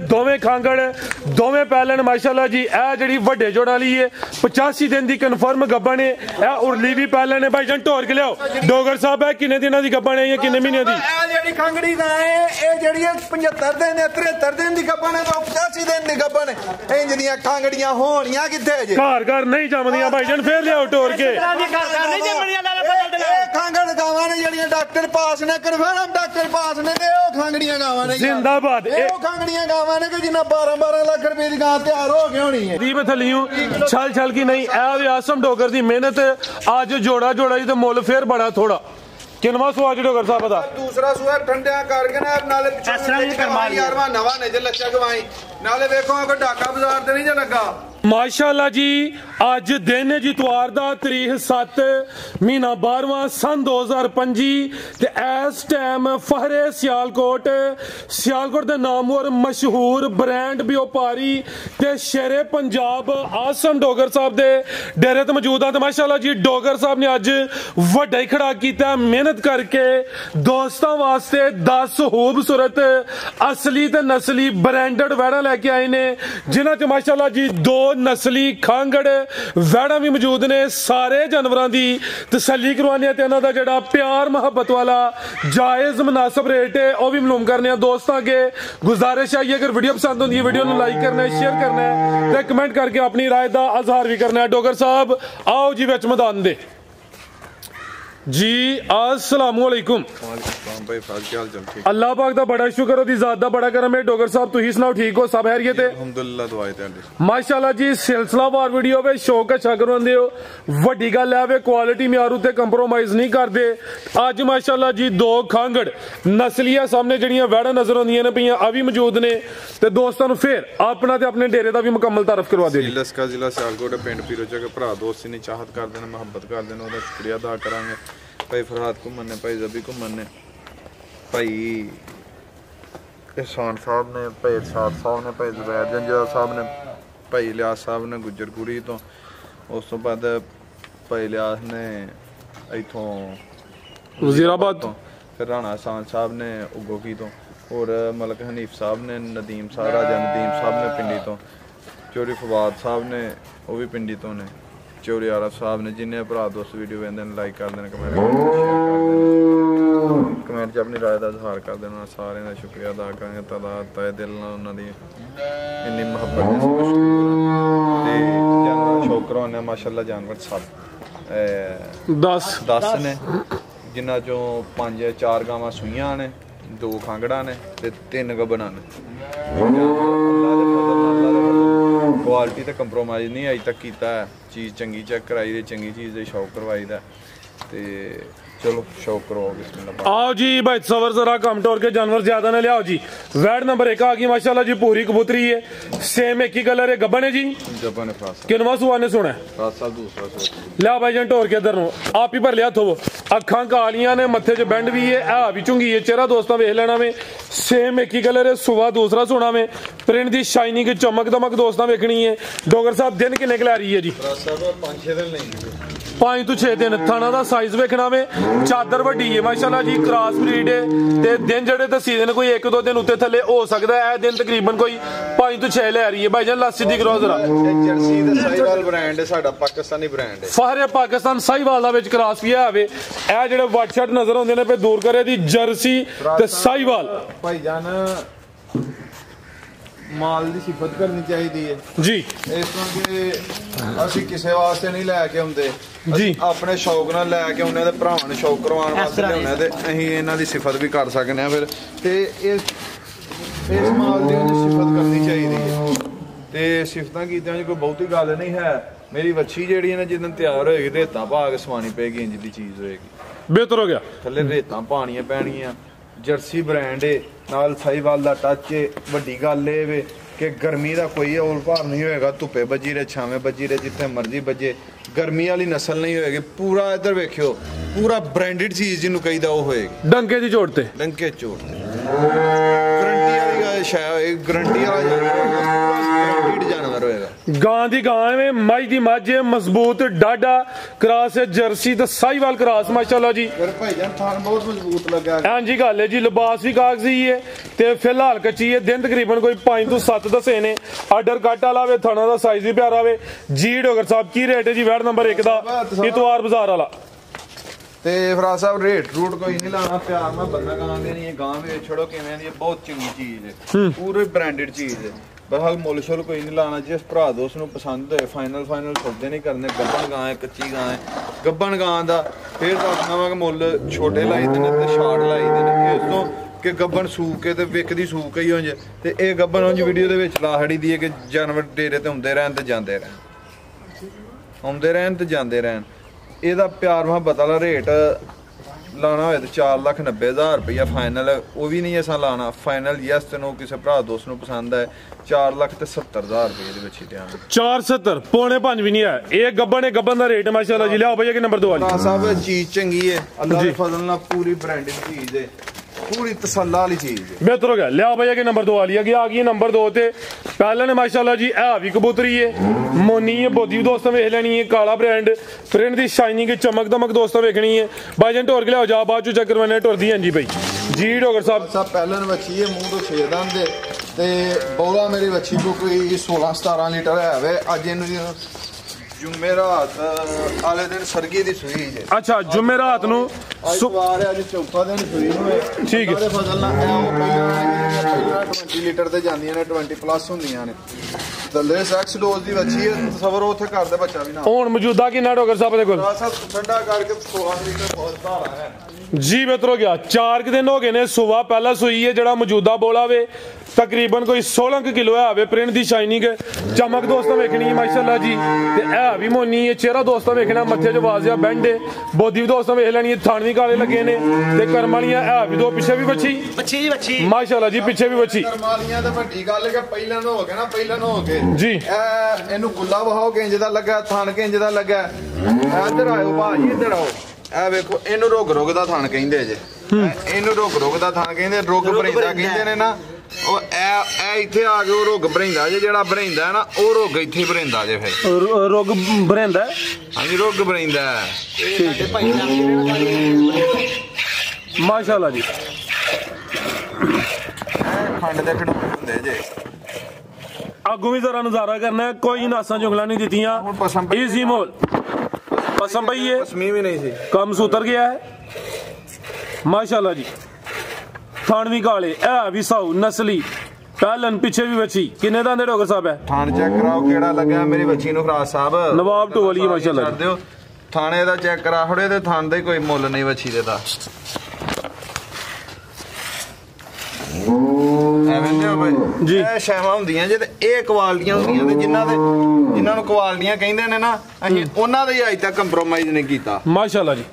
दोवें खांगड़ दोवें पैलन माशाल्लाह जी। ए जड़ी वड्डे जोड़ वाली है 85 दिन की कन्फर्म गब्बन है। ए उरली भी पैलन है भाई जान ढोर के लियाओ डोगर साहब है किन्ने दिनों की गब्बन है ये किन्ने महीने दी ਜਿਹੜੀ ਖੰਗੜੀ ਦਾ ਇਹ ਜਿਹੜੀ 75 ਦਿਨ 73 ਦਿਨ ਦੀ ਗੱਬਣ ਹੈ ਤਾਂ 85 ਦਿਨ ਦੀ ਗੱਬਣ ਹੈ। ਇੰਜ ਦੀਆਂ ਖੰਗੜੀਆਂ ਹੋਣੀਆਂ ਕਿੱਥੇ ਜੇ घर घर नहीं जमदियां भाई जान फिर लियाओ ढोर के। ਖੰਗੜ ਗਾਵਾਂ ਨੇ ਜਿਹੜੀਆਂ ਡਾਕਟਰ ਪਾਸ ਨੇ ਕਨਫਰਮ ਡਾਕਟਰ ਪਾਸ ਨੇ ਤੇ ਉਹ ਖੰਗੜੀਆਂ ਗਾਵਾਂ ਨੇ जिंदाबाद। ਉਹ ਖੰਗੜੀਆਂ ਗਾਵਾਂ ਨੇ ਕਿ ਜਿੰਨਾ 12 ਲੱਖ ਰੁਪਏ ਦੀ ਗਾਂ ਤਿਆਰ ਹੋ ਗਈ ਹੋਣੀ ਹੈ। दीप थलियों छल छल की नहीं ए आसम डोगर की मेहनत आज जोड़ा जोड़ा जी तो मुल फिर बड़ा थोड़ा किनवा सुआ डोगर साहब दा दूसरा सुआ ठंडिया करके ना नाले यारवा नवा ने जे लच्छा गवाई नाले देखो अगर ढाका बाजार ते नहीं जे लगा माशाल्लाह जी। अज दिन है जी इतवार दा तारीख 7 महीना 12वां सन 2025 ते इस टाइम फहरे सियालकोट दे नामवर मशहूर ब्रांड व्यापारी ते शेरे पंजाब आसम डोगर साहब दे डेरे ते मौजूद हां। ते माशाल्लाह जी डोगर साहब ने अज वड्डा ही खड़ा कीता मेहनत करके दोस्तां वास्ते 10 खूबसूरत असली ते नस्ली ब्रांडेड वैड़ा लेके आए ने जिन्हां च माशाल्लाह जी 2 नस्ली खांगड़ वैड़ा भी मौजूद ने। सारे जानवरों की तसल्ली करवाने इन्हों का जोड़ा प्यार मुहब्बत वाला जायज़ मुनासिब रेट है वह भी मालूम करने दोस्तों के गुजारिश आई अगर वीडियो पसंद होती है वीडियो को लाइक करना है शेयर करना है तो कमेंट करके अपनी राय का इजहार भी करना है। डोगर साहब आओ जी विच मैदान दे जी अस्सलाम वालेकुम। अल्लाह पाक दा बड़ा शुक्र ओदी जात दा बड़ा करम है। डोगर साहब तुही सुनाओ ठीक हो सब खैरियत है अल्हम्दुलिल्लाह दुआ है माशाल्लाह जी। सिलसिलावार वीडियो वे शौक अच्छा करवांदे हो वड्डी गल है वे क्वालिटी म्यार ते कंप्रोमाइज नहीं करदे। अज माशाल्लाह जी 2 खांगड़ नस्लियां सामने जड़ियां वैड़ा नजर आउंदियां ने पईयां आ भी मौजूद ने ते दोस्तां नूं फिर अपना ते अपने डेरे दा भी मुकम्मल तारफ करवा दे। लस्का जिला सियालकोट पिंड पीरोचा के भरा दोस्ती ने चाहत करदे ने मुहब्बत करदे ने ओदा शुक्रिया अदा करांगे। भाई फरहाद घुमन ने भाई जबी घुमन ने भाई एहसान साहब ने भाई इरशाद साहब ने भाई जुबैर जंजा साहब ने भाई इलियास साहब ने गुजरपुरी तो उस तो बाद भाई इलियास ने इथों वजीराबाद तो फिर राणा एहसान साहब ने उगोकी तो और मलक हनीफ साहब ने नदीम साहब राजा नदीम साहब ने पिंडी तो चोरी फवाद साहब ने वो भी पिंडी तो ने चोरी आरफ साहब ने जिन्हें भरा दोस्त वीडियो वेंदे ने लाइक कर देना कमेंट च अपनी राय का इजहार कर देना। सारे का शुक्रिया अदा करेंगे तहे दिल उन्होंने इन्नी मुहब्बत जानवर शौक करवाने माशाल्लाह जानवर सब 10 ने जिन्हों चों 4 गावां सूइयां ने 2 खांगड़ा ने 3 गब्बना ने। क्वालिटी तो कंप्रोमाइज नहीं अज तक किया चीज़ चंगी चेक कराई चंगी चीज़ शौक करवाई दा ते चलो शौक करवाओ बिस्मिल्लाह। आओ जी भाई सवर जरा कम टोर के जानवर ज्यादा ने लियाओ जी। वैड नंबर 1 आ गई माशाल्लाह जी पूरी कबूतरी है सेम एक ही कलर है गब्बन है जी गब्बन है किनवा सुआ ने सुना है दूसरा लिया भाई जान टोर के इधर नो आप ही भर लिया थो अखा कालियां ने मत्थे च बैंड भी है आ भी चुंगी है चेहरा दोस्तों वेख लेना में सेम एक ही कलर है सुआ दूसरा सोना में प्रिंट की शाइनिंग चमक दमक दोस्तों वेखनी है। डोगर साहब दिन किन्ने ला रही है जी 5 to 6 दिन थाना का साइज वेखना में चादर वड्डी है माशाल्लाह जी क्रॉस ब्रीड है ते दिन जड़े दसी दिन कोई 1-2 दिन उत्ते थले हो सकता है दिन तकरीबन कोई 5 to 6 ले रही है भाई जान लास्ट सीधी करो जरा जर्सी दा साहिवाल ब्रांड है साडा पाकिस्तानी ब्रांड है फहरे पाकिस्तान साहिवाल दा विच क्रॉस भी है वे ए जेडे वाट शर्ट नजर आउंदे ने पे दूर करे दी जर्सी ते साहिवाल भाई जान माल की सिफत करनी चाहिए जी इस तरह के असी किसी वास्ते नहीं लैके आउंदे जी अपने शौक नाल लैके आउने ते भरावां नूं शौक करवाउण वास्ते लिआउने ते असीं इन्हां दी सिफत भी कर सकने आ फिर ते इस माल दी सिफत करनी चाहिए ते सिफतां कीतियां कोई बहुती गल नहीं है। मेरी वच्छी जेहड़ी है ना जिस दिन तैयार होएगी रेतां पा के सवानी पेगी इंज दी चीज़ होएगी बेहतर हो गया थल्ले रेतां पानियां पैणियां जर्सी ब्रांड है नाल साहिवाल दा टच है वड्डी गल ए वे कि गर्मी का कोई ओल भार नहीं होएगा धुप्पे बजी रहे छावें बजी रहे जिथे मर्जी बजे गर्मी वाली नस्ल नहीं होएगी पूरा इधर वेखियो पूरा ब्रांडेड चीज़ जिन्हों कहीदा वो होएगी डंके दी चोट ते गारंटी वाली शायद गारंटी वाला जानवर ਜਾਨਵਰ ਹੋਏਗਾ ਗਾਂ ਦੀ ਗਾਂ ਐਵੇਂ ਮੱਝ ਦੀ ਮੱਝ ਮਜ਼ਬੂਤ ਡਾਡਾ ਕਰਾਸ ਜਰਸੀ ਤੇ ਸਾਈਵਾਲ ਕਰਾਸ ਮਾਸ਼ਾਅੱਲਾ ਜੀ ਫਿਰ ਭਾਈਜਾਨ ਥਾਨ ਬਹੁਤ ਮਜ਼ਬੂਤ ਲੱਗਾ ਹਾਂਜੀ ਗੱਲ ਹੈ ਜੀ ਲਿਬਾਸ ਵੀ ਕਾਗਜ਼ੀ ਹੈ ਤੇ ਫਿਲਹਾਲ ਕੱਚੀ ਹੈ ਦਿਨ ਤਕਰੀਬਨ ਕੋਈ 5 ਤੋਂ 7 ਦੱਸੇ ਨੇ ਆਰਡਰ ਕੱਟ ਵਾਲਾ ਵੇ ਥਾਣਾ ਦਾ ਸਾਈਜ਼ ਵੀ ਪਿਆਰਾ ਵੇ ਜੀ ਡੋਗਰ ਸਾਹਿਬ ਕੀ ਰੇਟ ਹੈ ਜੀ ਵੈਟ ਨੰਬਰ 1 ਦਾ ਇਤਵਾਰ ਬਾਜ਼ਾਰ ਵਾਲਾ ਤੇ ਫਰਾਜ ਸਾਹਿਬ ਰੇਟ ਰੂਟ ਕੋਈ ਨਹੀਂ ਲਾਣਾ ਪਿਆਰ ਨਾਲ ਬੰਦਾ ਗਾਂ ਦੇ ਨਹੀਂ ਗਾਂ ਦੇ ਛੜੋ ਕਿਵੇਂ ਦੀ ਬਹੁਤ ਚੰਗੀ ਚੀਜ਼ ਹੈ ਪੂਰੇ ਬ੍ਰਾਂਡਡ ਚੀਜ਼ ਹੈ ਬਸ ਮੁੱਲ ਸ਼ੁੱਲ ਕੋਈ ਨਹੀਂ ਲਾਣਾ ਜਿਸ ਭਰਾ ਦੋਸਤ ਨੂੰ ਪਸੰਦ ਹੋਏ ਫਾਈਨਲ ਸੌਦੇ ਨਹੀਂ ਕਰਨੇ ਗੱਬਣ ਗਾਂ ਹੈ ਕੱਚੀ ਗਾਂ ਹੈ ਗੱਬਣ ਗਾਂ ਦਾ ਫੇਰ ਦੱਸਣਾ ਵਾ ਕਿ ਮੁੱਲ ਛੋਟੇ ਲਾਈਦੇ ਨੇ ਤੇ ਸ਼ਾਰਟ ਲਾਈਦੇ ਨੇ ਇਸ ਤੋਂ ਕਿ ਗੱਬਣ ਸੂਕ ਕੇ ਤੇ ਵਿਕਦੀ ਸੂਕ ਹੀ ਹੁੰਜ ਤੇ ਇਹ ਗੱਬਣ ਹੁੰਜ ਵੀਡੀਓ ਦੇ ਵਿੱਚ ਲਾ ਖੜੀ ਦੀ ਹੈ ਕਿ ਜਾਨਵਰ ਡੇਰੇ ਤੇ ਹੁੰਦੇ ਰਹਿਣ ਤੇ ਜਾਂਦੇ ਰਹਿਣ ਆਉਂਦੇ ਰਹਿਣ ਤੇ ਜਾਂਦੇ ਰਹਿਣ ਇਹਦਾ ਪਿਆਰ ਮੁਹੱਬਤ ਵਾਲਾ ਰੇਟ ਲਾਣਾ ਹੋਏ ਤੇ 4,90,000 ਰੁਪਇਆ ਫਾਈਨਲ ਉਹ ਵੀ ਨਹੀਂ ਅਸਾਂ ਲਾਣਾ ਫਾਈਨਲ ਯੈਸ ਤੈਨੂੰ ਕਿਸੇ ਭਰਾ ਦੋਸਤ ਨੂੰ ਪਸੰਦ ਹੈ 4,70,000 ਰੁਪਏ ਦੇ ਵਿੱਚ ਹੀ ਦਿਆਂਗੇ 470 ਪੌਣੇ 5 ਵੀ ਨਹੀਂ ਹੈ ਇਹ ਗੱਬਣ ਦਾ ਰੇਟ ਮਾਸ਼ਾਅੱਲਾ ਜੀ ਲਿਆਓ ਭਈਆ ਕਿ ਨੰਬਰ 2 ਵਾਲੀ ਸਾਹਿਬ ਚੀਜ਼ ਚੰਗੀ ਹੈ ਅੱਲਾਹ ਦੇ ਫਜ਼ਲ ਨਾਲ ਪੂਰੀ ਬ੍ਰਾਂਡਡ ਚੀਜ਼ ਹੈ पूरी तसल्ला वाली चीज है बेहतर हो गया लिया भैया के नंबर 2 वाली आ गई नंबर 2 ते पहले ने माशाल्लाह जी है भी कबूतरी है मोनी है बोदी भी दोस्तों वेख लेनी है काला ब्रांड प्रिंट दी शाइनिंग चमक दमक दोस्तों वेखनी है भाई जन टोर के लिया जा बाद चेक करवाने टोर दी हां जी भाई जी डॉक्टर साहब पहले ने बच्ची है मुंह तो 6 दंद दे ते बौला मेरी बच्ची को कोई 16-17 लीटर है वे आज इनु जुमेरात आले दिन सरगी दी सुई है अच्छा जुमेरात नु सुवार है आज चौथा दिन सुई नु ठीक है फजल ना है वो पहिला 20 लीटर ते जांदियां ने 20 प्लस ਹੁੰਦੀਆਂ ਨੇ ਦੰਦੇ ਸੈਕਸ ਡੋਜ਼ ਦੀ ਬੱਚੀ ਹੈ ਸਬਰ ਉੱਥੇ ਘਰ ਦੇ ਬੱਚਾ ਵੀ ਨਾ ਹੁਣ ਮੌਜੂਦਾ ਕਿੰਨਾ ਡੋਗਰ ਸਾਹਿਬ ਦੇ ਕੋਲ ਠੰਡਾ ਕਰਕੇ 16 ਲੀਟਰ ਬਹੁਤ ਭਾਰਾ ਹੈ जी बेहतर हो गया 4 दिन हो गए ने सुबह पहला सुई है जड़ा मौजूदा बोला वे तकरीबन कोई 16 किलो है प्रिंट दी शाइनिंग चमक दोस्तों वेखनी है माशाल्लाह जी ते है भी मोनी है चेहरा दोस्तों वेखना मथे च वाजिया बैंड है बोदी भी दोस्तों वेख लेनी है थान भी काले लगे ने ते करम वालियां है भी दो पीछे भी बच्ची माशाल्लाह जी पीछे भी बच्ची करम वालियां ते ਵੱਡੀ ਗੱਲ ਹੈ ਪਹਿਲਾਂ ਨੂੰ ਹੋ ਗਿਆ ਨਾ ਪਹਿਲਾਂ ਨੂੰ ਹੋ ਗਏ जी ਇਹਨੂੰ ਗੁੱਲਾ ਵਹਾਓ ਕਿੰਜ ਦਾ ਲੱਗਾ ਥਾਨ ਕਿੰਜ ਦਾ ਲੱਗਾ ਇੱਧਰ ਆਇਓ ਭਾਜੀ ਇੱਧਰ ਆਓ ਇਹ ਵੇਖੋ ਇਹਨੂੰ ਰੋਗ ਦਾ ਥਾਨ ਕਹਿੰਦੇ ਜੇ ਇਹਨੂੰ ਰੋਗ ਦਾ ਥਾਨ ਕਹਿੰਦੇ ਰੋਗ ਭਰਿੰਦਾ ਕਹਿੰਦੇ ਨੇ ਨਾ ਉਹ ਇਹ ਇੱਥੇ ਆ ਕੇ ਉਹ ਰੋਗ ਭਰਿੰਦਾ ਜੇ ਜਿਹੜਾ ਭਰਿੰਦਾ ਨਾ ਉਹ ਰੋਗ ਇੱਥੇ ਭਰਿੰਦਾ ਜੇ ਫਿਰ ਰੋਗ ਭਰਿੰਦਾ ਹਾਂਜੀ ਰੋਗ ਭਰਿੰਦਾ ਮਾਸ਼ਾਅੱਲਾ ਜੀ ਖੰਡ ਦੇ ਖਿਡੌਣੇ ਹੁੰਦੇ ਜੇ आगू भी जरा नजारा करना है कोई नासा जुगला नहीं दी इजी मोल पसंद भाई है भी नहीं थी कम सुतर गया है माशाल्लाह जी थान भी काले है भी साउ नस्ली पहलन पीछे भी बची किन्ने दांदे डॉक्टर साहब है थान चेक कराओ केड़ा लगा मेरी बच्ची नु फराज साहब नवाब टोली माशाल्लाह कर दियो थाने दा चेक करा खड़े ते थान दे कोई मुੱਲ नहीं बच्ची देता ਜੀ ਇਹ ਸ਼ੈਵਾਂ ਹੁੰਦੀਆਂ ਜੇ ਤੇ ਇਹ ਕੁਆਲਟੀਆਂ ਹੁੰਦੀਆਂ ਤੇ ਜਿਨ੍ਹਾਂ ਨੂੰ ਕੁਆਲਟੀਆਂ ਕਹਿੰਦੇ ਨੇ ਨਾ ਅਸੀਂ ਉਹਨਾਂ ਦਾ ਹੀ ਅਜੇ ਤੱਕ ਕੰਪਰੋਮਾਈਜ਼ ਨਹੀਂ ਕੀਤਾ ਮਾਸ਼ਾਅੱਲਾ ਜੀ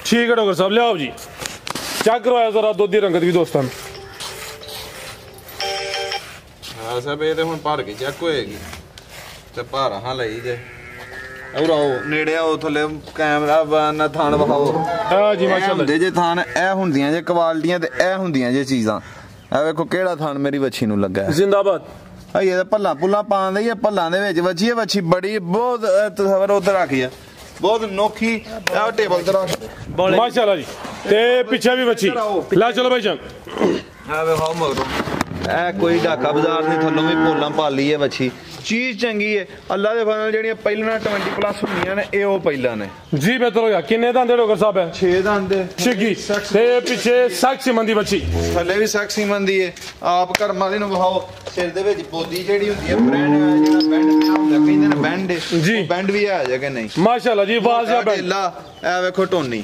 ਠੀਕ ਹੈ ਡਾਕਟਰ ਸਾਹਿਬ ਲਿਆਓ ਜੀ ਚੈੱਕ ਕਰਵਾਇਆ ਜ਼ਰਾ ਦੁੱਧ ਦੀ ਰੰਗਤ ਵੀ ਦੋਸਤਾਂ ਹਾਂ ਸਭ ਇਹ ਤੇ ਹੁਣ ਭਰ ਕੇ ਚੈੱਕ ਹੋਏਗੀ ਤੇ ਭਾਰਾ ਹਾਂ ਲਈ ਜੇ ਉਰਾਓ ਨੇੜੇ ਆਓ ਥੱਲੇ ਕੈਮਰਾ ਨਾ ਥਾਨ ਵਿਖਾਓ ਹਾਂ ਜੀ ਮਾਸ਼ਾਅੱਲਾ ਦੇ ਜੇ ਥਾਨ ਇਹ ਹੁੰਦੀਆਂ ਜੇ ਕੁਆਲਟੀਆਂ ਤੇ ਇਹ ਹੁੰਦੀਆਂ ਜੇ ਚੀਜ਼ਾਂ ਇਹ ਵੇਖੋ ਕਿਹੜਾ ਥਾਨ ਮੇਰੀ ਬੱਚੀ ਨੂੰ ਲੱਗਾ ਜ਼ਿੰਦਾਬਾਦ ਆ ਇਹ ਭੱਲਾ ਪੁੱਲਾ ਪਾਉਂਦੇ ਹੀ ਭੱਲਾਂ ਦੇ ਵਿੱਚ ਬੱਚੀ ਬੜੀ ਬਹੁਤ ਤਸਵਰ ਉੱਧਰ ਰੱਖੀ ਆ ਬਹੁਤ ਨੋਖੀ ਇਹ ਟੇਬਲ ਤੇ ਰੱਖ ਮਾਸ਼ਾਅੱਲਾ ਜੀ ਤੇ ਪਿੱਛੇ ਵੀ ਬੱਚੀ ਲੈ ਚਲੋ ਭਾਈ ਜਾਨ ਆ ਵੇਖੋ ਮਗਰੋਂ ਇਹ ਕੋਈ ਢਾਕਾ ਬਾਜ਼ਾਰ ਦੇ ਥੱਲੋਂ ਵੀ ਪੋਲਾਂ ਪਾਲੀ ਹੈ ਬੱਚੀ ਚੀਜ਼ ਚੰਗੀ ਹੈ ਅੱਲਾ ਦੇ ਫਜ਼ਲ ਜਿਹੜੀਆਂ ਪਹਿਲਾਂ 20 ਪਲੱਸ ਹੁੰਦੀਆਂ ਨੇ ਇਹ ਉਹ ਪਹਿਲਾਂ ਨੇ ਜੀ ਬਿਹਤਰ ਹੋ ਗਿਆ ਕਿੰਨੇ ਦੰਦ ਡਾਕਟਰ ਸਾਹਿਬ ਹੈ 6 ਦੰਦ ਛਿੱਗੀ ਤੇ ਪਿੱਛੇ ਸੈਕਸੀ ਮੰਦੀ ਬੱਚੀ ਥੱਲੇ ਵੀ ਸੈਕਸੀ ਮੰਦੀ ਹੈ ਆਪ ਘਰ ਵਾਲੀ ਨੂੰ ਵਿਖਾਓ ਸਿਰ ਦੇ ਵਿੱਚ ਬੋਦੀ ਜਿਹੜੀ ਹੁੰਦੀ ਹੈ ਬ੍ਰੈਂਡ ਜਿਹੜਾ ਬੈਂਡ ਪਿਆ ਹੁੰਦਾ ਕਹਿੰਦੇ ਨੇ ਬੈਂਡ ਜੀ ਬੈਂਡ ਵੀ ਆ ਜਾ ਕਿ ਨਹੀਂ ਮਾਸ਼ਾਅੱਲਾ ਜੀ ਵਾਜ਼ਿਆ ਬੈਂਡ ਇਹ ਵੇਖੋ ਟੋਨੀ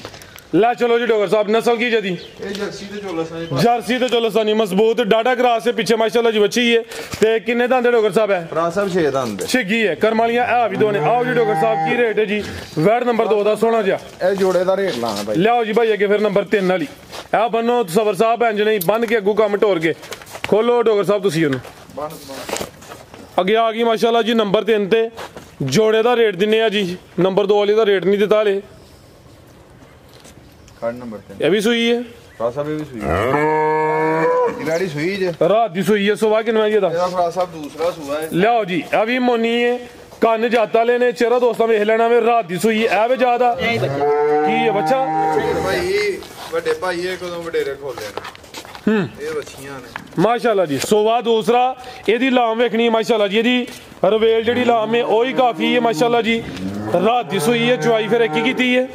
ला चलो जी डॉक्टर साहब नस्ल की जदी जर्सी ते चोलसानी मजबूत डाटा क्रास से पीछे माशाल्लाह जी बच्ची है ते किन्ने दांदे डॉक्टर साहब है फराज साहब 6 दंद छिगी है करमालियां आ भी दो ने आओ जी डॉक्टर साहब की रेट है जी वैट नंबर 2 दा सोना जिया ए जोड़े दा रेट लाना भाई लियाओ जी भाई अगे फिर नंबर 3 वाली आ बनो सबर साहब इंज नहीं बन के अगू काम टोर के खोलो डॉक्टर साहब तुसी ओनु अगे आ गई माशाल्लाह जी नंबर 3 ते जोड़े दा रेट दिने आ जी नंबर 2 वाली दा रेट नहीं दिता ले कार्ड नंबर 3 ये भी सुई है ਫਰਾ ਸਾਹਿਬ ਇਹ ਵੀ ਸੂਈ ਗਾੜੀ ਸੂਈ ਜੇ ਰਾਤ ਦੀ ਸੂਈ ਹੈ ਸੁਬਾ ਕਿੰਨਾ ਜੀ ਇਹਦਾ ਫਰਾ ਸਾਹਿਬ ਦੂਸਰਾ ਸੂਆ ਹੈ ਲਿਆਓ ਜੀ ਇਹ ਵੀ ਮੋਨੀ ਹੈ ਕੰਨ ਜਾਤਾ ਲੈਨੇ ਚਿਹਰਾ ਦੋਸਤਾਂ ਵੇਖ ਲੈਣਾ ਵੇ ਰਾਤ ਦੀ ਸੂਈ ਐ ਵੇ ਜ਼ਿਆਦਾ ਕੀ ਹੈ ਬੱਚਾ ਭਾਈ ਵੱਡੇ ਭਾਈ ਇਹ ਕਦੋਂ ਵਡੇਰੇ ਖੋਲੇ ਨੇ ਇਹ ਬੱਚੀਆਂ ਨੇ ਮਾਸ਼ਾਅੱਲਾ ਜੀ ਸੋਵਾ ਦੂਸਰਾ ਇਹਦੀ ਲਾਮ ਵੇਖਣੀ ਹੈ ਮਾਸ਼ਾਅੱਲਾ ਜੀ ਇਹਦੀ ਰਵੇਲ ਜਿਹੜੀ ਲਾਮ ਹੈ ਉਹ ਹੀ ਕਾਫੀ ਹੈ ਮਾਸ਼ਾਅੱਲਾ ਜੀ ਰਾਤ ਦੀ ਸੂਈ ਹੈ ਚੁਆਈ ਫਿਰ ਕੀ ਕੀਤੀ ਹੈ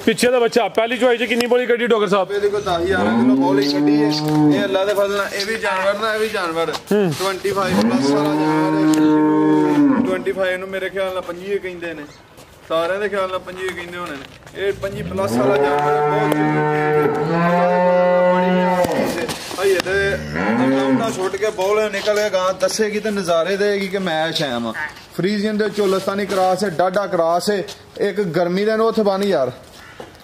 ਪਿੱਛੇ ਦਾ ਬੱਚਾ ਪਹਿਲੀ ਚੁਆਈ ਚ ਕਿੰਨੀ ਬੋਲੀ ਕੱਢੀ ਡਾਕਟਰ ਸਾਹਿਬ ਇਹਦੇ ਕੋਲ 10-11 ਕਿਲੋ ਬੋਲੀ ਕੱਢੀ ਹੈ ਇਹ ਅੱਲਾ ਦੇ ਫਜ਼ਲ ਨਾਲ ਇਹ ਵੀ ਜਾਨਵਰ ਨਾ ਇਹ ਵੀ ਜਾਨਵਰ 25 ਪਲੱਸ ਵਾਲਾ ਜਾਨਵਰ 25 ਨੂੰ ਮੇਰੇ ਖਿਆਲ ਨਾਲ 25 ਕਹਿੰਦੇ ਨੇ ਸਾਰਿਆਂ ਦੇ ਖਿਆਲ ਨਾਲ 25 ਕਹਿੰਦੇ ਹੋਣੇ ਨੇ ਇਹ 25 ਪਲੱਸ ਵਾਲਾ ਜਾਨਵਰ ਬਹੁਤ ਭਾਈ ਇਹਦੇ ਛੁੱਟ ਕੇ ਬੋਲ ਨਿਕਲ ਕੇ ਗਾਂ ਦੱਸੇਗੀ ਤੇ ਨਜ਼ਾਰੇ ਦੇਗੀ ਕਿ ਮੈਂ ਸ਼ੈਮ ਆ ਫਰੀਜ਼ੀਅਨ ਦੇ ਚੋਲਸਤਾਨੀ ਕਰਾਸ ਹੈ ਡਾਡਾ ਕਰਾਸ ਹੈ ਇੱਕ ਗਰਮੀ ਦੇ ਨੂੰ ਉੱਥੇ ਬਣ ਯਾਰ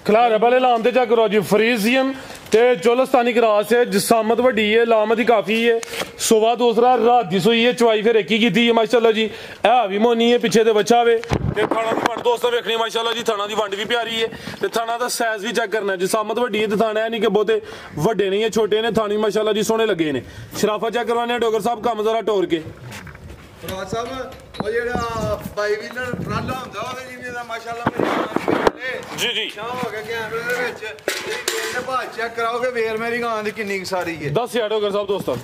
ਖਿਲਾਰੇ ਵਾਲੇ ਲਾਮ ਤੇ ਚੱਕ ਕਰੋ ਜੀ ਫਰੀਜ਼ੀਅਨ ਤੇ ਚੋਲਸਤਾਨੀ ਕਰਾਸ ਹੈ ਜਸਾਮਤ ਵੱਡੀ ਹੈ ਲਾਮਤ ਹੀ ਕਾਫੀ ਹੈ ਸੁਬਾ ਦੂਸਰਾ ਰਾਤ ਦੀ ਸੂਈ ਹੈ ਚੁਆਈ ਫਿਰ ਇੱਕ ਹੀ ਕੀਤੀ ਹੈ ਮਾਸ਼ਾਅੱਲਾ ਜੀ ਇਹ ਵੀ ਮੋਨੀ ਹੈ ਪਿੱਛੇ ਦੇ ਬੱਚਾ ਵੇ ਤੇ ਥਾਣਾ ਦੀ ਵੰਡ ਦੋਸਤਾਂ ਵੇਖਣੀ ਮਾਸ਼ਾਅੱਲਾ ਜੀ ਥਾਣਾ ਦੀ ਵੰਡ ਵੀ ਪਿਆਰੀ ਹੈ ਤੇ ਥਾਣਾ ਦਾ ਸਾਈਜ਼ ਵੀ ਚੈੱਕ ਕਰਨਾ ਜਸਾਮਤ ਵੱਡੀ ਹੈ ਤੇ ਥਾਣਾ ਹੈ ਨਹੀਂ ਕਿ ਬਹੁਤੇ ਵੱਡੇ ਨਹੀਂ ਹੈ ਛੋਟੇ ਨੇ ਥਾਣੀ ਮਾਸ਼ਾਅੱਲਾ ਜੀ ਸੋਹਣੇ ਲੱਗੇ ਨੇ ਸ਼ਰਾਫਾ ਚੈੱਕ ਕਰਵਾਣੇ ਆ ਡਾਕਟਰ ਸਾਹਿਬ ਕੰਮ ਜ਼ਰਾ ਟੋਰ ਕੇ ਫਰਾਦ ਸਾਹਿਬ ਉਹ ਜਿਹੜਾ ਬਾਈ ਵੀਲਰ ਟਰਾਲਾ ਹੁੰਦਾ ਉਹਦੇ ਜਿਵੇਂ ਦਾ ਮਾਸ਼ਾਅੱਲਾ ਮੇਰੇ ਜੀ ਜੀ ਸ਼ਾਮ ਹੋ ਗਿਆ ਕੈਮਰੇ ਦੇ ਵਿੱਚ ਇਹਦੇ ਭਾਅ ਚੈੱਕ ਕਰਾਓਗੇ ਵੇਰ ਮੇਰੀ ਗਾਂ ਦੀ ਕਿੰਨੀ ਸਾਰੀ ਹੈ ਦੱਸ ਯਾਰ ਡਾਕਟਰ ਸਾਹਿਬ ਦੋਸਤਾਂ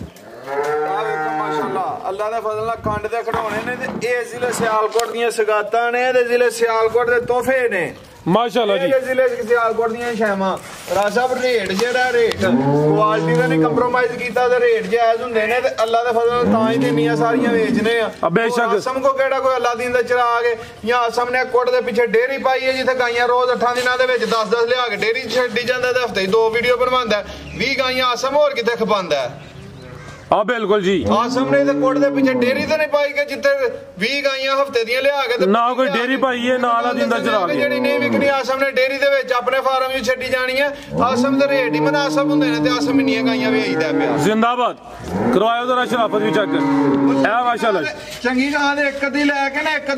ਆ ਵੇਖੋ ਮਾਸ਼ਾਅੱਲਾ ਅੱਲਾ ਦਾ ਫਜ਼ਲ ਨਾਲ ਕੰਡ ਦੇ ਖੜਾਉਣੇ ਨੇ ਤੇ ਇਹ ਜ਼ਿਲ੍ਹੇ ਸਿਆਲਕੋਟ ਦੀਆਂ ਸਗਾਤਾਂ ਨੇ ਤੇ ਜ਼ਿਲ੍ਹੇ ਸਿਆਲਕੋਟ ਦੇ ਤੋਹਫੇ ਨੇ ਮਾਸ਼ਾਅੱਲਾ ਜੀ ਇਹ ਜ਼ਿਲ੍ਹੇ ਸਿਆਲਕੋਟ ਦੀਆਂ ਸ਼ੈਮਾਂ ਰਾਜਾ ਰੇਟ ਜਿਹੜਾ ਰੇਟ ਕੁਆਲਿਟੀ ਦਾ ਨਹੀਂ ਕੰਪਰੋਮਾਈਜ਼ ਕੀਤਾ ਤੇ ਰੇਟ ਜਾਇਜ਼ ਹੁੰਦੇ ਨੇ ਤੇ ਅੱਲਾ ਦੇ ਫਜ਼ਲ ਨਾਲ ਤਾਂ ਹੀ ਦਿੰਨੀਆਂ ਸਾਰੀਆਂ ਵੇਚਨੇ ਆ ਬੇਸ਼ੱਕ ਅਸਮ ਕੋ ਕਿਹੜਾ ਕੋਈ ਅੱਲਾ ਦੀਨ ਦਾ ਚਿਰਾਗ ਹੈ ਜਾਂ ਅਸਮ ਨੇ ਕੋਟ ਦੇ ਪਿੱਛੇ ਡੇਰੀ ਪਾਈ ਹੈ ਜਿੱਥੇ ਗਾਈਆਂ ਰੋਜ਼ 8 ਦਿਨਾਂ ਦੇ ਵਿੱਚ 10-10 ਲਿਆ ਕੇ ਡੇਰੀ ਛੱਡੀ ਜਾਂਦਾ ਤੇ ਹਫਤੇ 2 ਵੀਡੀਓ ਬਣਵਾਉਂਦਾ 20 ਗਾਈਆਂ ਅਸਮ ਹੋਰ ਕਿਤੇ ਖਪਾਉਂਦਾ ਆ ਬਿਲਕੁਲ ਜੀ ਆਸਮ ਨੇ ਤੇ ਕੋਟ ਦੇ ਪਿੱਛੇ ਡੇਰੀ ਤੇ ਨਹੀਂ ਪਾਈ ਕਿ ਜਿੱਥੇ 20 ਗਾਈਆਂ ਹਫਤੇ ਦੀਆਂ ਲਿਆ ਕੇ ਤੇ ਨਾ ਕੋਈ ਡੇਰੀ ਪਾਈ ਹੈ ਨਾਲ ਆ ਦਿੰਦਾ ਚਰਾ ਕੇ ਜਿਹੜੀ ਨਹੀਂ ਵਿਕਣੀ ਆਸਮ ਨੇ ਡੇਰੀ ਦੇ ਵਿੱਚ ਆਪਣੇ ਫਾਰਮ ਵਿੱਚ ਛੱਡੀ ਜਾਣੀ ਹੈ ਆਸਮ ਦੇ ਰੇਟ ਹੀ ਮਨਾਸਬ ਹੁੰਦੇ ਨੇ ਤੇ ਆਸਮ ਇੰਨੀਆਂ ਗਾਈਆਂ ਵੇਚਦਾ ਪਿਆ ਜ਼ਿੰਦਾਬਾਦ ਕਰਵਾਇਓ ਜ਼ਰਾ ਸ਼ਰਾਫਤ ਵੀ ਚੈੱਕ ਇਹ ਮਾਸ਼ਾਅੱਲਾ ਚੰਗੀ ਗਾਂ ਦੇ ਇੱਕ ਅੱਧੀ ਲੈ ਕੇ ਨਾ ਇੱਕ